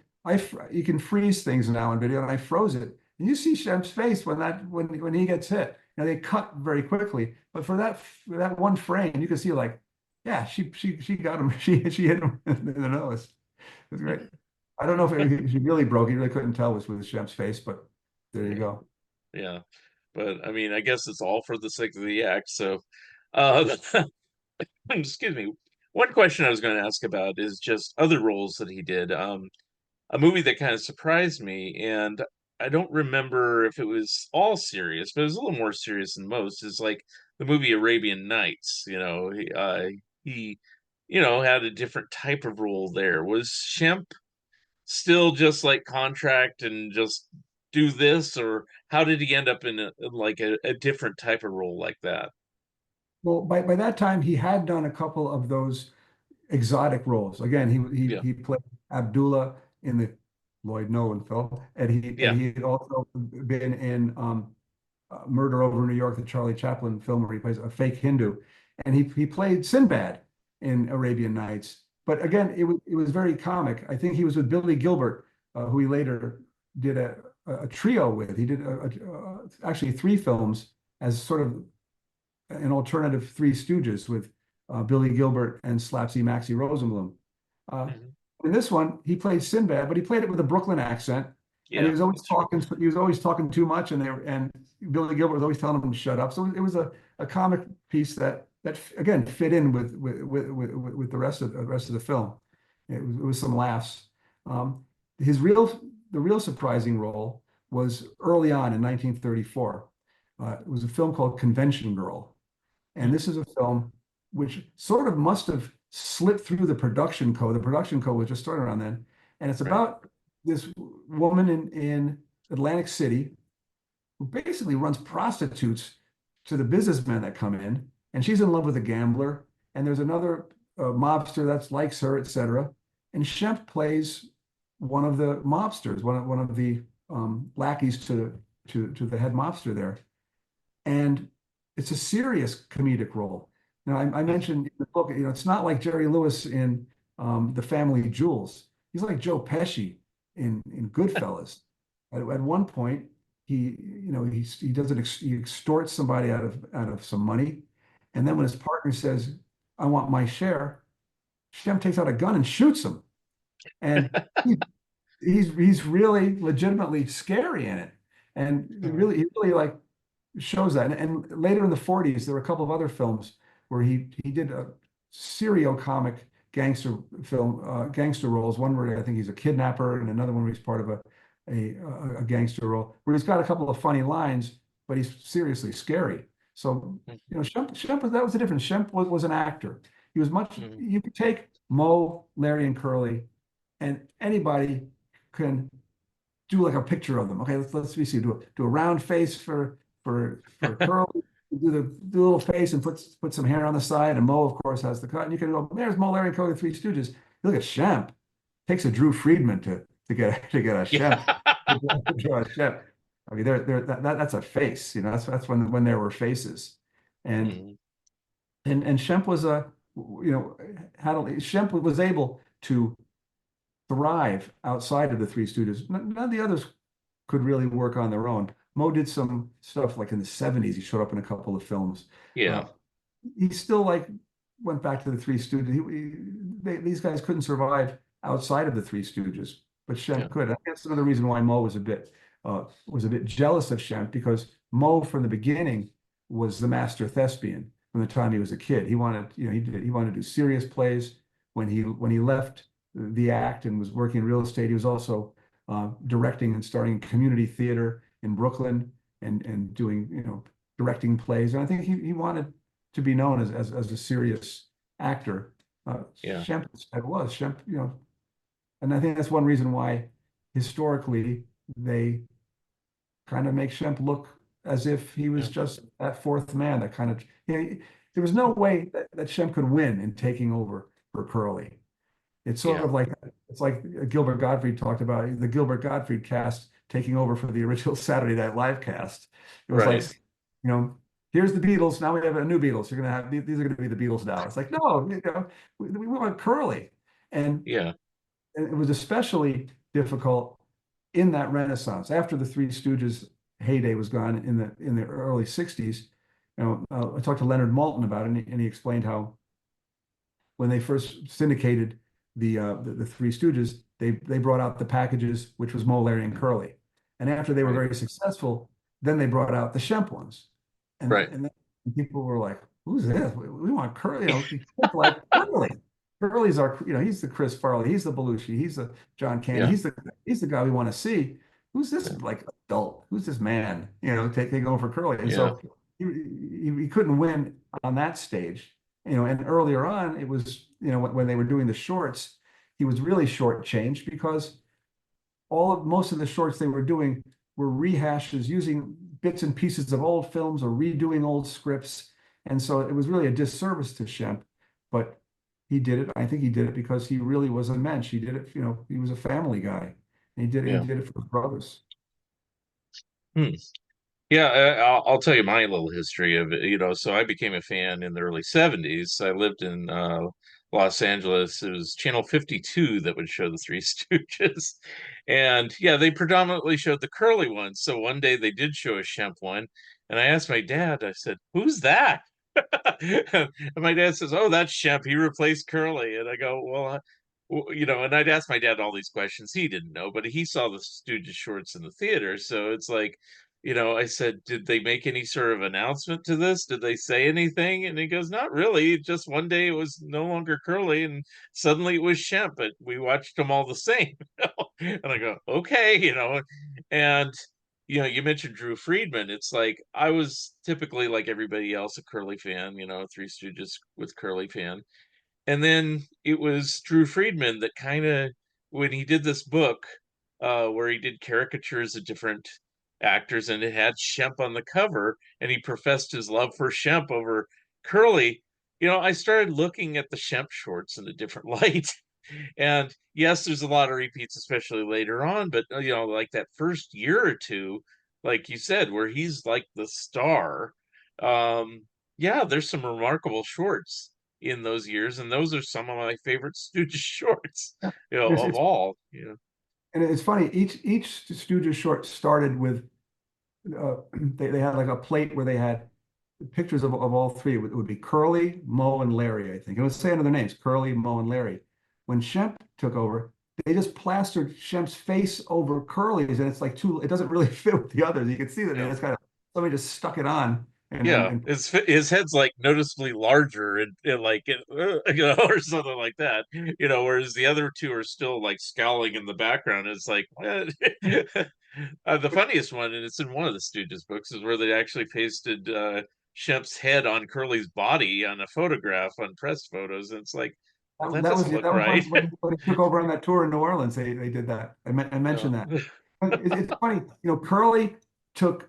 you can freeze things now in video, and I froze it. And you see Shemp's face when he gets hit. They cut very quickly, but for that one frame, you can see, like, yeah, she got him. She hit him in the nose. It was great. I don't know if she really broke. You really couldn't tell with Shemp's face, but there you yeah, go. yeah. But I mean, I guess it's all for the sake of the act. So, uh, excuse me. One question I was going to ask about is just other roles that he did. A movie that kind of surprised me, and I don't remember if it was all serious, but it was a little more serious than most. Is like the movie Arabian Nights. He had a different type of role there. Was Shemp still just like contract and just do this, or how did he end up in like a different type of role like that? Well, by that time, he had done a couple of those exotic roles. Again, Yeah, he played Abdullah in the Lloyd Nolan film, and yeah, he had also been in Murder Over New York, the Charlie Chaplin film, where he plays a fake Hindu, and he played Sinbad in Arabian Nights. But again, it was very comic. I think he was with Billy Gilbert, who he later did a trio with. He did actually three films as sort of an alternative Three Stooges with Billy Gilbert and Slapsy Maxie Rosenblum. Uh, mhm, in this one, he played Sinbad, but he played it with a Brooklyn accent, and he yeah. was always That's true. talking. He was always talking too much, and Billy Gilbert was always telling him to shut up. So it was a comic piece that again fit in with the rest of the film. It was some laughs. Um, his real the real surprising role was early on in 1934. It was a film called Convention Girl. And Mm, this is a film which sort of must have slipped through the production code. The production code was just started around then. And it's right. about this woman in Atlantic City who basically runs prostitutes to the businessmen that come in. And she's in love with a gambler. And there's another mobster that likes her, etc. And Shemp plays one of the mobsters, one of the lackeys to the head mobster there, and it's a serious comedic role. Now, I Mhm. mentioned in the book, it's not like Jerry Lewis in The Family Jewels. He's like Joe Pesci in Goodfellas. At one point, he does he extorts somebody out of some money, and then when his partner says, "I want my share," Shem takes out a gun and shoots him, and he's really legitimately scary in it, and Mhm. he really like shows that. And later in the 40s, there were a couple of other films where he did a serio comic gangster roles. One where I think he's a kidnapper, and another one where he's part of a gangster role, where he's got a couple of funny lines, but he's seriously scary. So, Mhm. Shemp that was the difference. Shemp was an actor. He was much, Mhm. you could take Mo, Larry, and Curly, and anybody can do like a picture of them. Okay, let's see. Do a round face for Curly. Do a little face and put some hair on the side. And Mo, of course, has the cut. And you can go, there's Mo, Larry, and Curly, the Three Stooges. You look at Shemp. Takes a Drew Friedman to get a Shemp. To draw a Shemp. I mean, that's a face. That's when there were faces, and Mhm. and Shemp was Shemp was able to thrive outside of the Three Stooges. None of the others could really work on their own. Mo did some stuff like in the 70s. He showed up in a couple of films. Yeah. Uh, he still like went back to the Three Stooges. These guys couldn't survive outside of the Three Stooges, but Yeah. Shemp could. That's another reason why Mo was a bit jealous of Shemp, because Mo from the beginning was the master thespian from the time he was a kid. He wanted, he wanted to do serious plays. When he left the act and was working in real estate, he was also directing and starting community theater in Brooklyn, and doing, directing plays. And I think he wanted to be known as a serious actor. Yeah. Shemp was Shemp, and I think that's one reason why historically they kind of make Shemp look as if he was Yeah. just that fourth man that kind of, there was no way that Shemp could win in taking over for Curly. It's sort Yeah. of like, it's like Gilbert Gottfried talked about the Gilbert Gottfried cast taking over for the original Saturday Night Live cast. It was like, Right. here's the Beatles. Now we have a new Beatles. You're gonna have these are gonna be the Beatles now. It's like, no, we want Curly, and Yeah. and it was especially difficult in that Renaissance after the Three Stooges heyday was gone in the early '60s. I talked to Leonard Maltin about it, and he explained how when they first syndicated the Three Stooges, they brought out the packages, which was Mo, Larry, and Curly. And after they were Right. very successful, then they brought out the Shemp ones, Right. and then people were like, "Who's this? We want Curly." People like Curly. Curly's our, he's the Chris Farley, he's the Belushi, he's the John Candy, Yeah. he's the guy we want to see. Who's this Yeah. like adult? Who's this man? Taking over Curly, and Yeah. so he couldn't win on that stage. And earlier on, it was, when they were doing the shorts, he was really shortchanged because most of the shorts they were doing were rehashes using bits and pieces of old films or redoing old scripts. And so it was really a disservice to Shemp, but he did it. I think he did it because he really was a mensch. He did it, he was a family guy. And he Yeah. did it for his brothers. Hmm. Yeah, I'll tell you my little history of it. So I became a fan in the early 70s. I lived in Los Angeles. It was Channel 52 that would show the Three Stooges. And yeah, they predominantly showed the curly ones. So one day they did show a Shemp one. And I asked my dad, I said, "Who's that?" And my dad says, "Oh, that's Shemp. He replaced Curly." And I go, "Well, and I'd ask my dad all these questions. He didn't know, but he saw the Stooges shorts in the theater. So it's like, I said, "Did they make any sort of announcement to this? Did they say anything?" And he goes, "Not really. Just one day it was no longer Curly, and suddenly it was Shemp, but we watched them all the same." And I go, "Okay," and you mentioned Drew Friedman. It's like I was typically like everybody else a Curly fan, Three Stooges with Curly fan. And then it was Drew Friedman that kind of, when he did this book, where he did caricatures of different actors, and it had Shemp on the cover, and he professed his love for Shemp over Curly. I started looking at the Shemp shorts in a different light. And yes, there's a lot of repeats, especially later on, but like that first year or two, like you said, where he's like the star. Um, yeah, there's some remarkable shorts in those years, and those are some of my favorite Stooges shorts, It's, of it's all. and it's funny. Each Stooges short started with they had like a plate where they had pictures of all three. It would be Curly, Mo, and Larry, I think. It would say under their names, Curly, Mo, and Larry. When Shemp took over, they just plastered Shemp's face over Curly's, and it's like it doesn't really fit with the others. You can see that they Yeah. just kind of somebody just stuck it on, and Yeah, his head's like noticeably larger, and like or something like that. Whereas the other two are still like scowling in the background. It's like what? The funniest one, and it's in one of the Stooges books, is where they actually pasted Shemp's head on Curly's body on a photograph on press photos, and it's like, well, that doesn't that look was right. when he took over on that tour in New Orleans. They did that. I Yeah. mentioned that. It's funny, Curly took,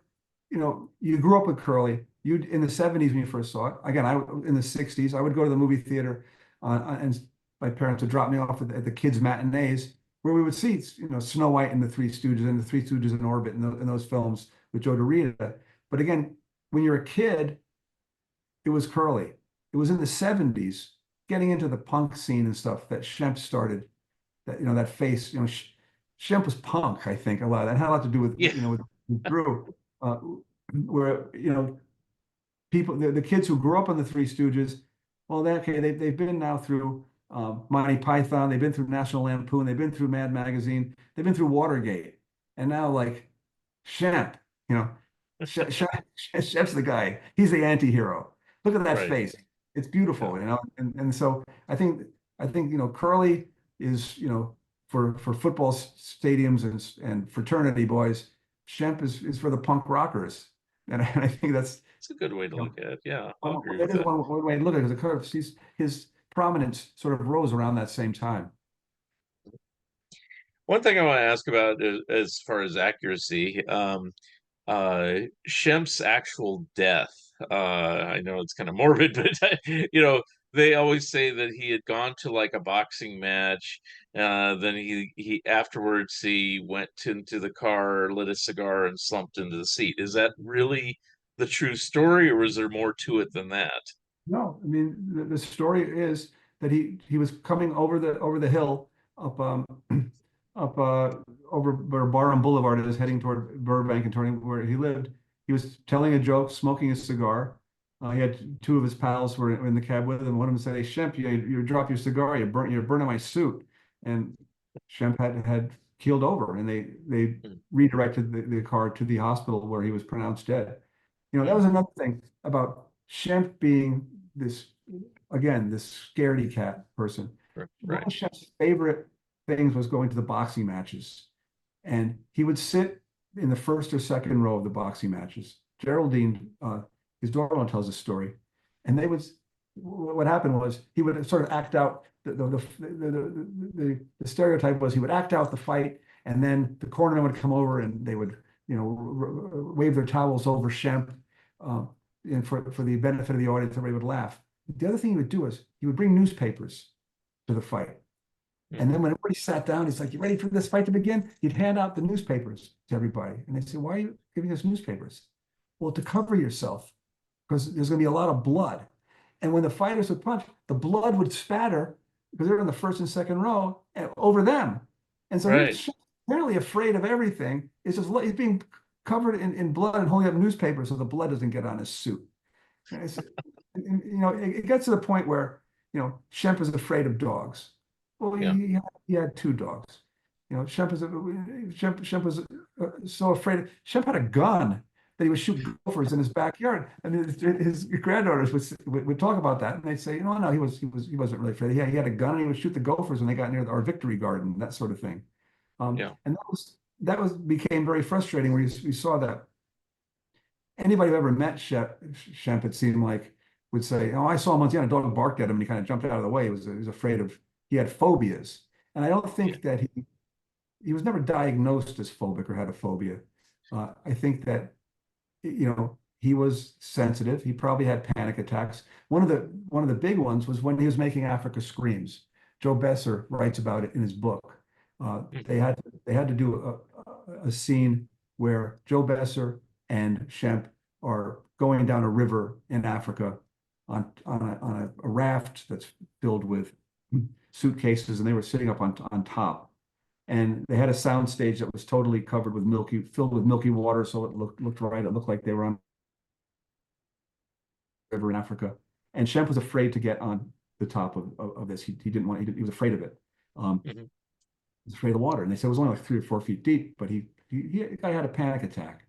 you grew up with Curly. You in the '70s when you first saw it. Again, I in the '60s, I would go to the movie theater, and my parents would drop me off at the kids' matinees, where we would see, Snow White and the Three Stooges and the Three Stooges in Orbit and those films with Joe DeRita. But again, when you're a kid, it was Curly. It was in the '70s, getting into the punk scene and stuff, that Shemp started that, that face, Shemp was punk, I think, a lot. That had a lot to do with, Yeah. with Drew, uh, where, people, the kids who grew up on the Three Stooges, well, okay, they've been now through Monty Python, they've been through National Lampoon, they've been through Mad Magazine, they've been through Watergate, and now like Shemp, you know, Shemp's the guy. He's the anti-hero. Look at that Right. face. It's Yeah. beautiful, and so I think Curly is for football stadiums and fraternity boys. Shemp is for the punk rockers, and I think that's It's a good way to you know look at it. Yeah, I'll well, agree that with is that. one way to look at it, because his prominence sort of rose around that same time. One thing I want to ask about is, as far as accuracy, Shemp's actual death. I know it's kind of morbid, but they always say that he had gone to like a boxing match. Then he afterwards he went into the car, lit a cigar, and slumped into the seat. Is that really the true story, or is there more to it than that? No, I mean the story is that he was coming over the hill up up over where Barham Boulevard is, heading toward Burbank and toward where he lived. He was telling a joke, smoking a cigar. He had two of his pals who were in the cab with him. One of them said, "Hey, Shemp, you dropped your cigar. You're burning my suit." And Shemp had keeled over, and they Mm, redirected the car to the hospital where he was pronounced dead. That mm, was another thing about Shemp being this, again, this scaredy cat person. One right. of Shemp's favorite things was going to the boxing matches. And he would sit in the first or second row of the boxing matches. Geraldine, his daughter-in-law, tells a story. And what happened was he would sort of act out the stereotype was he would act out the fight, and then the cornerman would come over and they would, wave their towels over Shemp, um, and for the benefit of the audience, everybody would laugh. The other thing he would do is he would bring newspapers to the fight. And Hmm. then when everybody sat down, he's like, "You ready for this fight to begin?" He'd hand out the newspapers to everybody. And they say, "Why are you giving us newspapers?" "Well, to cover yourself, because there's going to be a lot of blood." And when the fighters would punch, the blood would spatter because they're in the first and second row over them. And so Right. he's apparently afraid of everything. He's being covered in blood and holding up newspapers so the blood doesn't get on his suit. And it gets to the point where, Shemp is afraid of dogs. Well, Yeah. he had two dogs. Shemp was so afraid. Shemp had a gun that he would shoot gophers in his backyard. And his granddaughters would talk about that, and they'd say, no, he wasn't really afraid. He had a gun, and he would shoot the gophers when they got near our victory garden, that sort of thing. Yeah. And that was became very frustrating, where you saw that anybody who ever met Shemp, it seemed like, would say, "Oh, I saw him once. He had a dog barked at him, and he kind of jumped out of the way. He was afraid of. He had phobias, and I don't Yeah. think that he was never diagnosed as phobic or had a phobia. I think that he was sensitive. He probably had panic attacks. One of the big ones was when he was making Africa Screams. Joe Besser writes about it in his book. Mhm. They had to do a scene where Joe Besser and Shemp are going down a river in Africa on a raft that's filled with suitcases, and they were sitting up on top. And they had a sound stage that was totally covered with filled with milky water, so it looked right. It looked like they were on a river in Africa. And Shemp was afraid to get on the top of this. He didn't want. He was afraid of it. Mhm. He was afraid of water, and they said it was only like 3 or 4 feet deep. But the guy had a panic attack.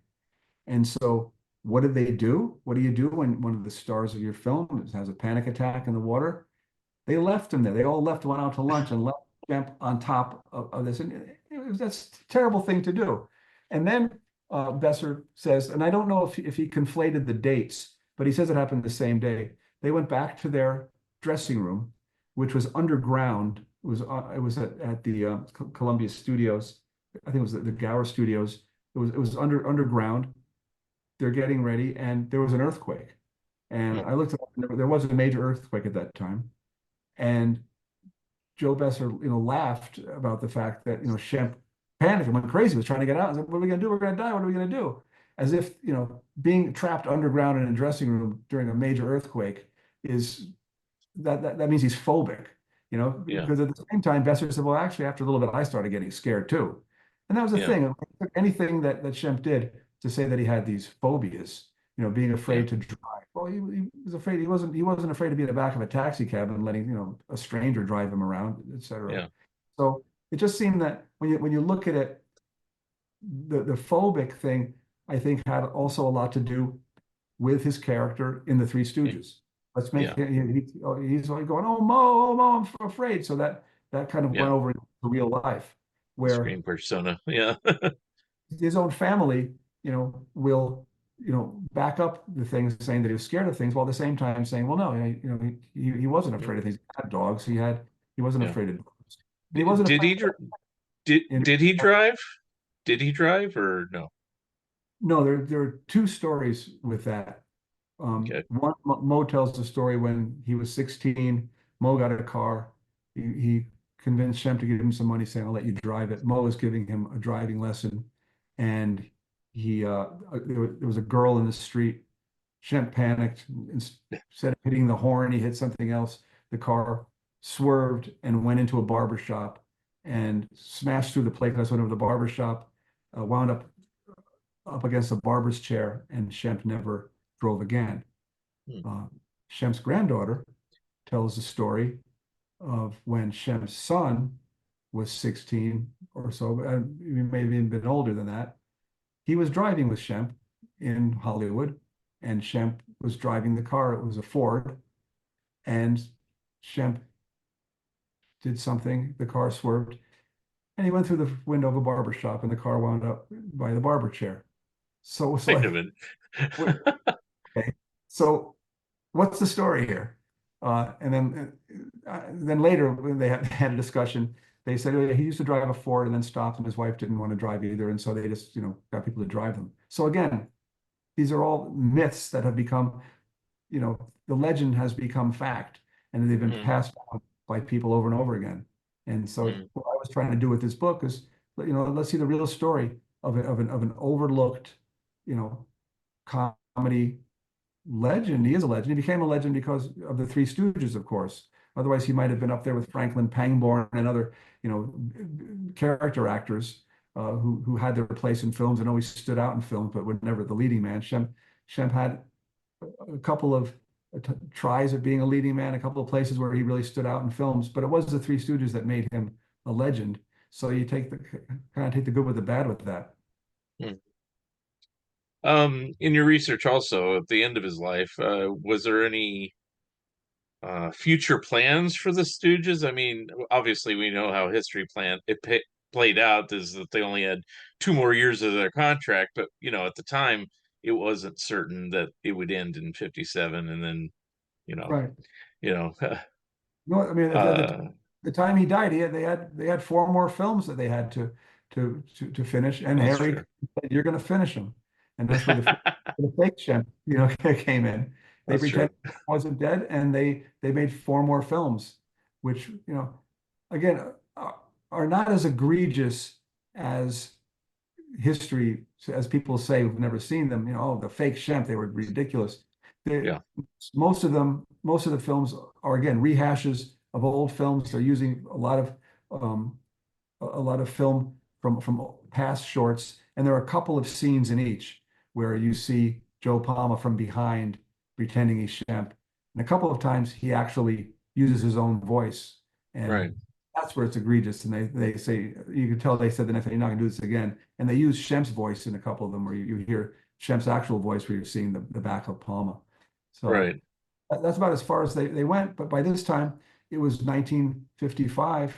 And so, what did they do? What do you do when one of the stars of your film has a panic attack in the water? They left him there. They all left, went out to lunch, and left Shemp on top of this. And that's a terrible thing to do. And then Besser says, and I don't know if he conflated the dates, but he says it happened the same day. They went back to their dressing room, which was underground. It was at the Columbia Studios. I think it was the Gower Studios. It was underground. They're getting ready, and there was an earthquake. And I Mhm. looked it up, and there was a major earthquake at that time. And Joe Besser, laughed about the fact that, Shemp panicked and went crazy, was trying to get out. I said, "What are we going to do? We're going to die. What are we going to do?" As if, being trapped underground in a dressing room during a major earthquake is that means he's phobic. Yeah. because at the same time, Besser said, well, actually, after a little bit, I started getting scared too. And that was the Yeah. thing. Anything that Shemp did to say that he had these phobias, being Yeah. afraid to drive. Well, he was afraid. He wasn't afraid to be in the back of a taxi cab and letting, a stranger drive him around, etc. Yeah. So it just seemed that when you look at it, the phobic thing, I think, had also a lot to do with his character in the Three Yeah. Stooges. Let's make Yeah. he's like going, oh Mo, I'm afraid. So that kind of Yeah. went over into real life, The where screen persona. Yeah. his own family, will, back up the things, saying that he was scared of things, while at the same time saying, well, no, he wasn't afraid of things. He had dogs. He wasn't Yeah. afraid of dogs. And he wasn't Did afraid he in, did he drive? Did he drive or no? no, there are two stories with that. Okay. One, Mo tells the story when he was 16. Mo got a car. He convinced Shem to give him some money, saying, "I'll let you drive it." Mo was giving him a driving lesson, and there was a girl in the street. Shem panicked. Instead of hitting the horn, he hit something else. The car swerved and went into a barber shop and smashed through the plate glass window of the barber shop, wound up against a barber's chair, and Shemp never drove again. Hmm. Uh, Shemp's granddaughter tells the story of when Shemp's son was 16 or so, and he may have even been older than that. He was driving with Shemp in Hollywood, and Shemp was driving the car. It was a Ford, and Shemp did something. The car swerved, and he went through the window of a barber shop, and the car wound up by the barber chair. So it's Wait a like, minute. okay, so what's the story here? And then later, when they had a discussion, they said, oh, yeah, he used to drive a Ford and then stopped, and his wife didn't want to drive either, and so they just got people to drive them. So again, these are all myths that have become, the legend has become fact, and they've been Mm, passed on by people over and over again. And so mm, what I was trying to do with this book is, let's see the real story of an overlooked, you know, comedy legend. He is a legend. He became a legend because of the Three Stooges, of course. Otherwise, he might have been up there with Franklin Pangborn and other, character actors, who had their place in films and always stood out in films, but were never the leading man. Shem had a couple of tries at being a leading man, a couple of places where he really stood out in films, but it was the Three Stooges that made him a legend. So you kind of take the good with the bad with that. mm. In your research also, at the end of his life, was there any future plans for the Stooges? I mean, obviously we know how history played out is that they only had 2 more years of their contract, but at the time it wasn't certain that it would end in 57, and then you know, Right. you know, No, I mean, at uh, the time he died, they had four more films that they had to finish, and that's Harry true. said, "You're going to finish them," and that's where the fake Shemp, came in. They That's pretended true. he wasn't dead, and they made four more films, which, again, are not as egregious as history, as people say who've never seen them. Oh, the fake Shemp, they were ridiculous. They, Yeah. most of the films are, again, rehashes of old films. They're using um, a lot of film from past shorts, and there are a couple of scenes in each where you see Joe Palma from behind pretending he's Shemp, and a couple of times he actually uses his own voice, Right. and that's where it's egregious. And they say, you can tell they said the next time, you're not going to do this again. And they use Shemp's voice in a couple of them, where you hear Shemp's actual voice, where you're seeing the back of Palma. So Right. that's about as far as they went. But by this time, it was 1955.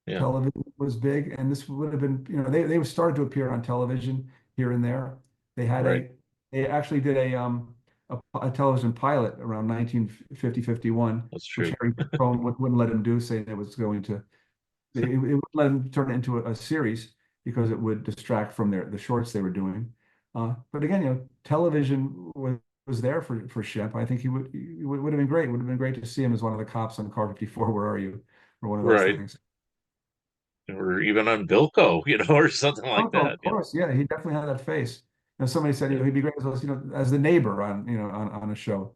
Yeah. Television was big, and this would have been, they started to appear on television here and there. They had Right. a, they actually did a television pilot around 1950, 51, That's which true. Harry Cohn wouldn't let him do, saying it was going to, it wouldn't let him turn it into a series because it would distract from the shorts they were doing. But again, television was there for Shemp. I think he would have been great. It would have been great to see him as one of the cops on Car 54. Where are you? Or one of those Right. things. Or even on Bilko, or something like Uncle, that. of course, yeah, he definitely had that face. Somebody said, Yeah. he'd be great as the neighbor on a show.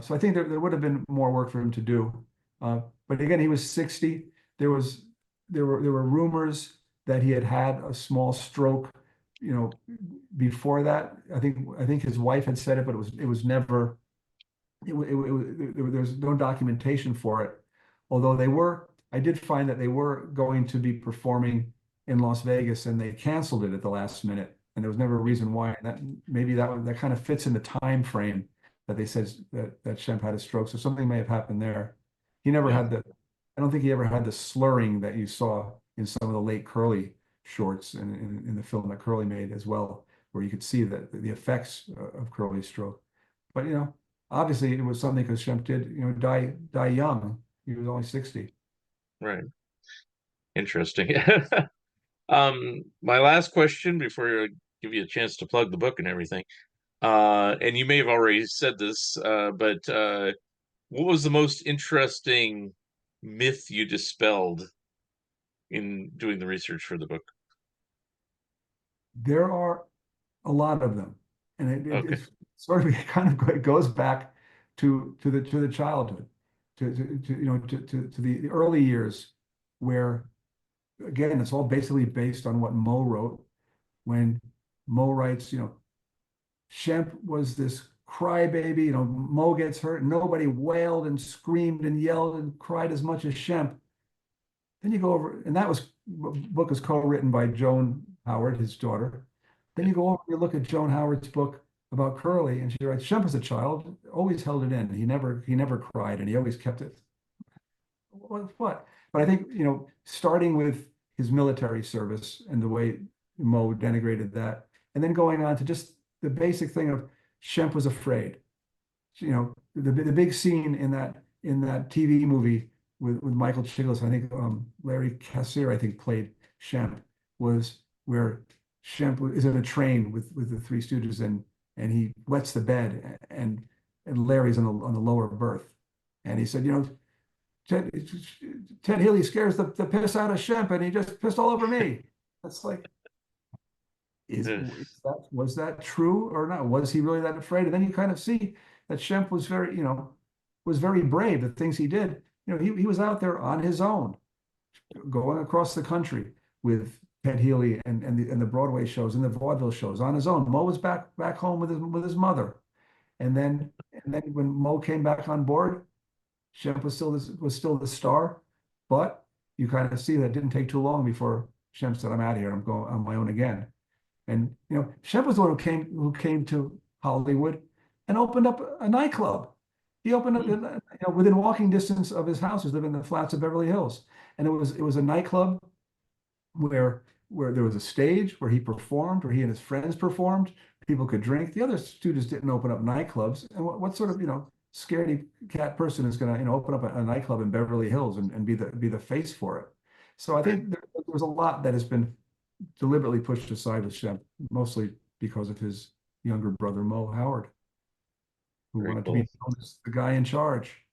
So I think there would have been more work for him to do. But again, he was 60. There was there were rumors that he had had a small stroke, you know, before that. I think his wife had said it, but it was never there's no documentation for it. Although I did find that they were going to be performing in Las Vegas and they canceled it at the last minute, and there was never a reason why. And that maybe that kind of fits in the time frame that they said that Shemp had a stroke. So something may have happened there. He never Yeah. had I don't think he ever had the slurring that you saw in some of the late Curly shorts in the film that Curly made as well, where you could see the effects of Curly's stroke. But obviously it was something because Shemp did, die young. He was only 60. Right. Interesting. My last question before I give you a chance to plug the book and everything. And you may have already said this, but what was the most interesting myth you dispelled in doing the research for the book? There are a lot of them, and Okay. it's sort of it goes back to the childhood, to the early years, where again it's all basically based on what Mo wrote. When Mo writes, Shemp was this crybaby, Mo gets hurt, nobody wailed and screamed and yelled and cried as much as Shemp. Then you go over, and that book is co-written by Joan Howard, his daughter. Then Yeah. you go over, you look at Joan Howard's book about Curly, and she writes, Shemp as a child always held it in. He never cried, and he always kept it. What? But I think, starting with his military service and the way Mo denigrated that, and then going on to just the basic thing of Shemp was afraid. The big scene in that TV movie with Michael Chiklis, I think Larry Cassier, I think, played Shemp, was where Shemp is in a train with the Three Stooges, and he wets the bed, and Larry's on the lower berth, and he said, Ted, Ted Healy scares the piss out of Shemp, and he just pissed all over me. That's like, Ugh. was that true or not? Was he really that afraid? And then you kind of see that Shemp was very brave. The things he did, he was out there on his own, going across the country with Ted Healy and the Broadway shows and the vaudeville shows on his own. Mo was back home with his mother, and then when Mo came back on board, Shemp was still the star, but you kind of see that it didn't take too long before Shemp said, "I'm out of here. I'm going on my own again." And Shemp was the one who came to Hollywood and opened up a nightclub. He opened up, Hmm. within walking distance of his house. He lived in the flats of Beverly Hills, and it was a nightclub where there was a stage where he performed, where he and his friends performed. People could drink. The other students didn't open up nightclubs. And what sort of scaredy cat person is going to open up a nightclub in Beverly Hills and be the face for it? So I Right. think there was a lot that has been deliberately pushed aside with Shemp, mostly because of his younger brother Mo Howard, who Very wanted to be cool. known as the guy in charge.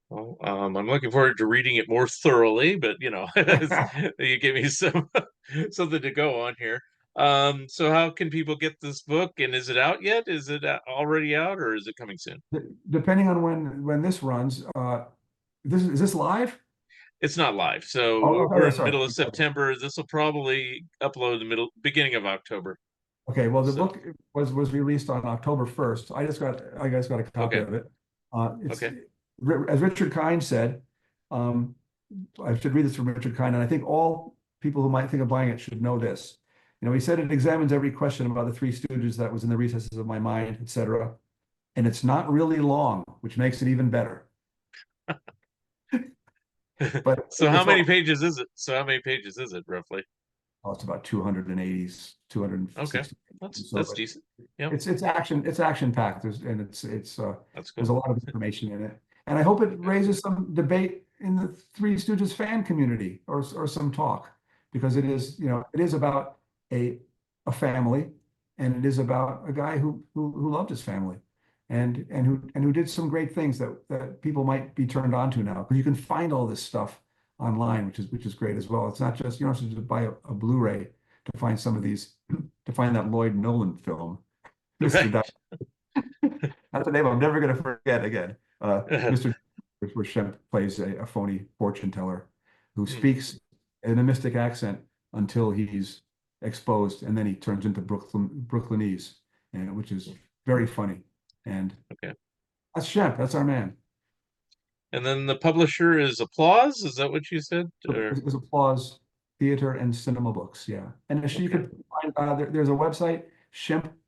Well, I'm looking forward to reading it more thoroughly, but you gave me something to go on here. So how can people get this book? And is it out yet? Is it already out, or is it coming soon? Depending on when this runs, is this live? It's not live, so Oh, we're okay, in the sorry. middle of September. This will probably upload the beginning of October. Okay, well, the So book was released on October 1st. I just got a copy okay, of it. It's okay, as Richard Kind said. Um, I should read this from Richard Kind, and I think all people who might think of buying it should know this. He said it examines every question about the Three Stooges that was in the recesses of my mind, etc. And it's not really long, which makes it even better. But so how it's many all pages is it? So how many pages is it roughly? oh, it's about 280, Okay, 260 that's pages. So, that's but decent. Yep, it's action packed. And that's there's a cool. lot of information in it. And I hope it raises some debate in the Three Stooges fan community, or some talk, because it is about a family, and it is about a guy who loved his family, and who did some great things that people might be turned on to now, because you can find all this stuff online, which is great as well. It's not just, you don't have to just buy a Blu-ray to find some of these, to find that Lloyd Nolan film, Mr. Right. That's a name I'm never going to forget again. Mr. where Shemp plays a phony fortune teller who Hmm. speaks in a mystic accent until he's exposed, and then he turns into Brooklynese, and which is very funny. And Okay. that's Shemp. That's our man. And then the publisher is Applause. Is that what you said? Or It was Applause Theater and Cinema Books. Yeah. And you okay. could find, there's a website,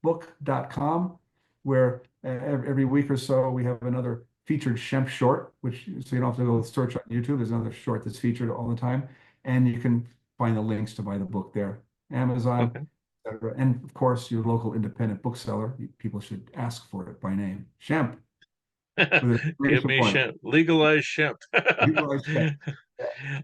shempbook.com, where every week or so we have another featured Shemp short, which so you don't have to go search on YouTube. There's another short that's featured all the time. And you can find the links to buy the book there. Amazon, Okay. etc. And of course, your local independent bookseller. People should ask for it by name. Shemp with an Give exclamation me point. Shemp. Legalize Shemp. Legalize Shemp.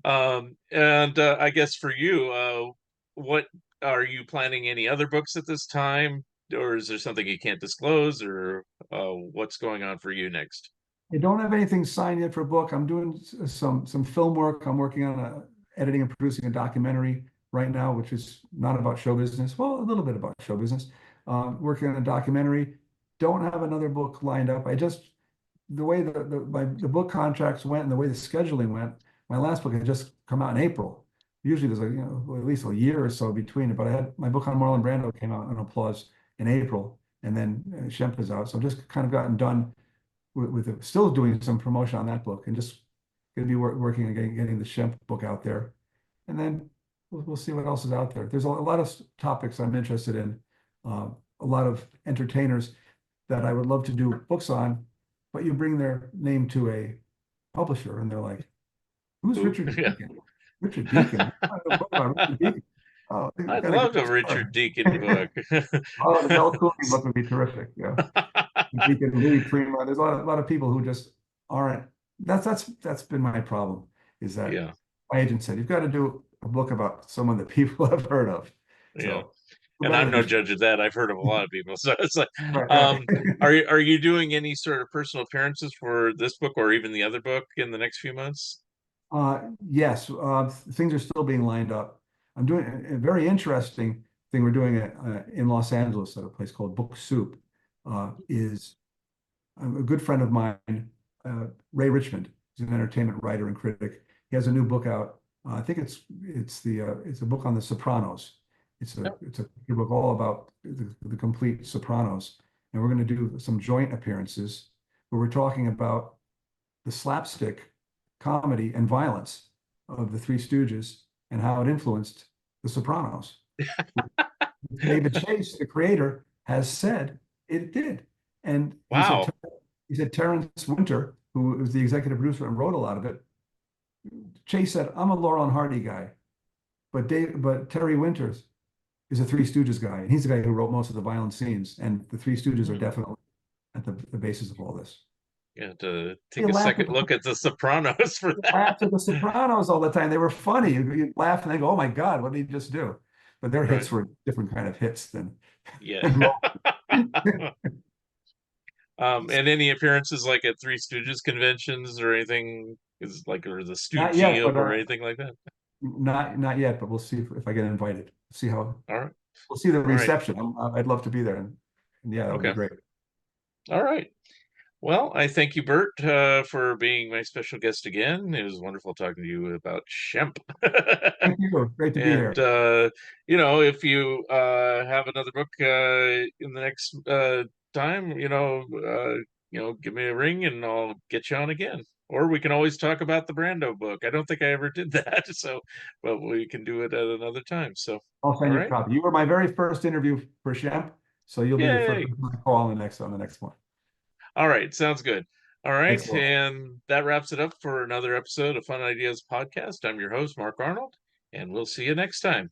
Yeah. And I guess for you, what are you planning any other books at this time? Or is there something you can't disclose, or what's going on for you next? I don't have anything signed yet for a book. I'm doing some film work. I'm working on editing and producing a documentary right now, which is not about show business. Well, a little bit about show business. Working on a documentary. Don't have another book lined up. I just the way the book contracts went and the way the scheduling went. My last book had just come out in April. Usually there's at least a year or so between it. But I had my book on Marlon Brando came out in Applause in April, and then Shemp is out. So I've just kind of gotten done still doing some promotion on that book and just going to be working on getting the Shemp book out there. And then we'll see what else is out there. There's a lot of topics I'm interested in, a lot of entertainers that I would love to do books on, but you bring their name to a publisher and they're like, who's Who? Richard Yeah. Deacon? Richard Deacon? I don't know about Richard Deacon. Oh, you I'd got to love a go Richard start. Deacon book. Oh, the Bell Cooking book would be terrific. Yeah. Deacon Louis Prima. There's a lot of people who just aren't. That's been my problem. Is that Yeah, my agent said you've got to do a book about someone that people have heard of. yeah. So who And better I'm than no judge of that. I've heard of a lot of people. So it's like, right, um, right. are you doing any sort of personal appearances for this book or even the other book in the next few months? Yes, things are still being lined up. I'm doing a very interesting thing we're doing in Los Angeles at a place called Book Soup. Is A good friend of mine, Ray Richmond. He's an entertainment writer and critic. He has a new book out. I think it's a book on The Sopranos. It's a book all about the complete Sopranos, and we're going to do some joint appearances where we're talking about the slapstick comedy and violence of the Three Stooges and how it influenced The Sopranos. David Chase, the creator, has said it did, and Wow. he said Terrence Winter, who was the executive producer and wrote a lot of it. Chase said, "I'm a Laurel and Hardy guy, but Terry Winters is a Three Stooges guy, and he's the guy who wrote most of the violent scenes. And the Three Stooges are Hmm. definitely at the basis of all this." Yeah, to You take a laugh at second look at the Sopranos for that. laughed at the Sopranos all the time. They were funny. You laugh and they go, "Oh my God, what did he just do?" But their Right. hits were different kind of hits than Yeah. than And any appearances like at Three Stooges conventions or anything is like, or the not yet, but Stoogium or anything like that? not yet. But we'll see if I get invited. See how All right. we'll see the All right. reception. I'd love to be there, and yeah, that would be Okay. great. All right. Well, I thank you, Bert, for being my special guest again. It was wonderful talking to you about Shemp. Thank you. Great to be And here. if you have another book in the next time, give me a ring and I'll get you on again. Or we can always talk about the Brando book. I don't think I ever did that, so but we can do it at another time. So, I'll all send you a right. copy. You were my very first interview for Shemp, so you'll be the first Yay. person I call on the next one. All right, sounds good. All right, Thanks a lot. and that wraps it up for another episode of Fun Ideas Podcast. I'm your host, Mark Arnold, and we'll see you next time.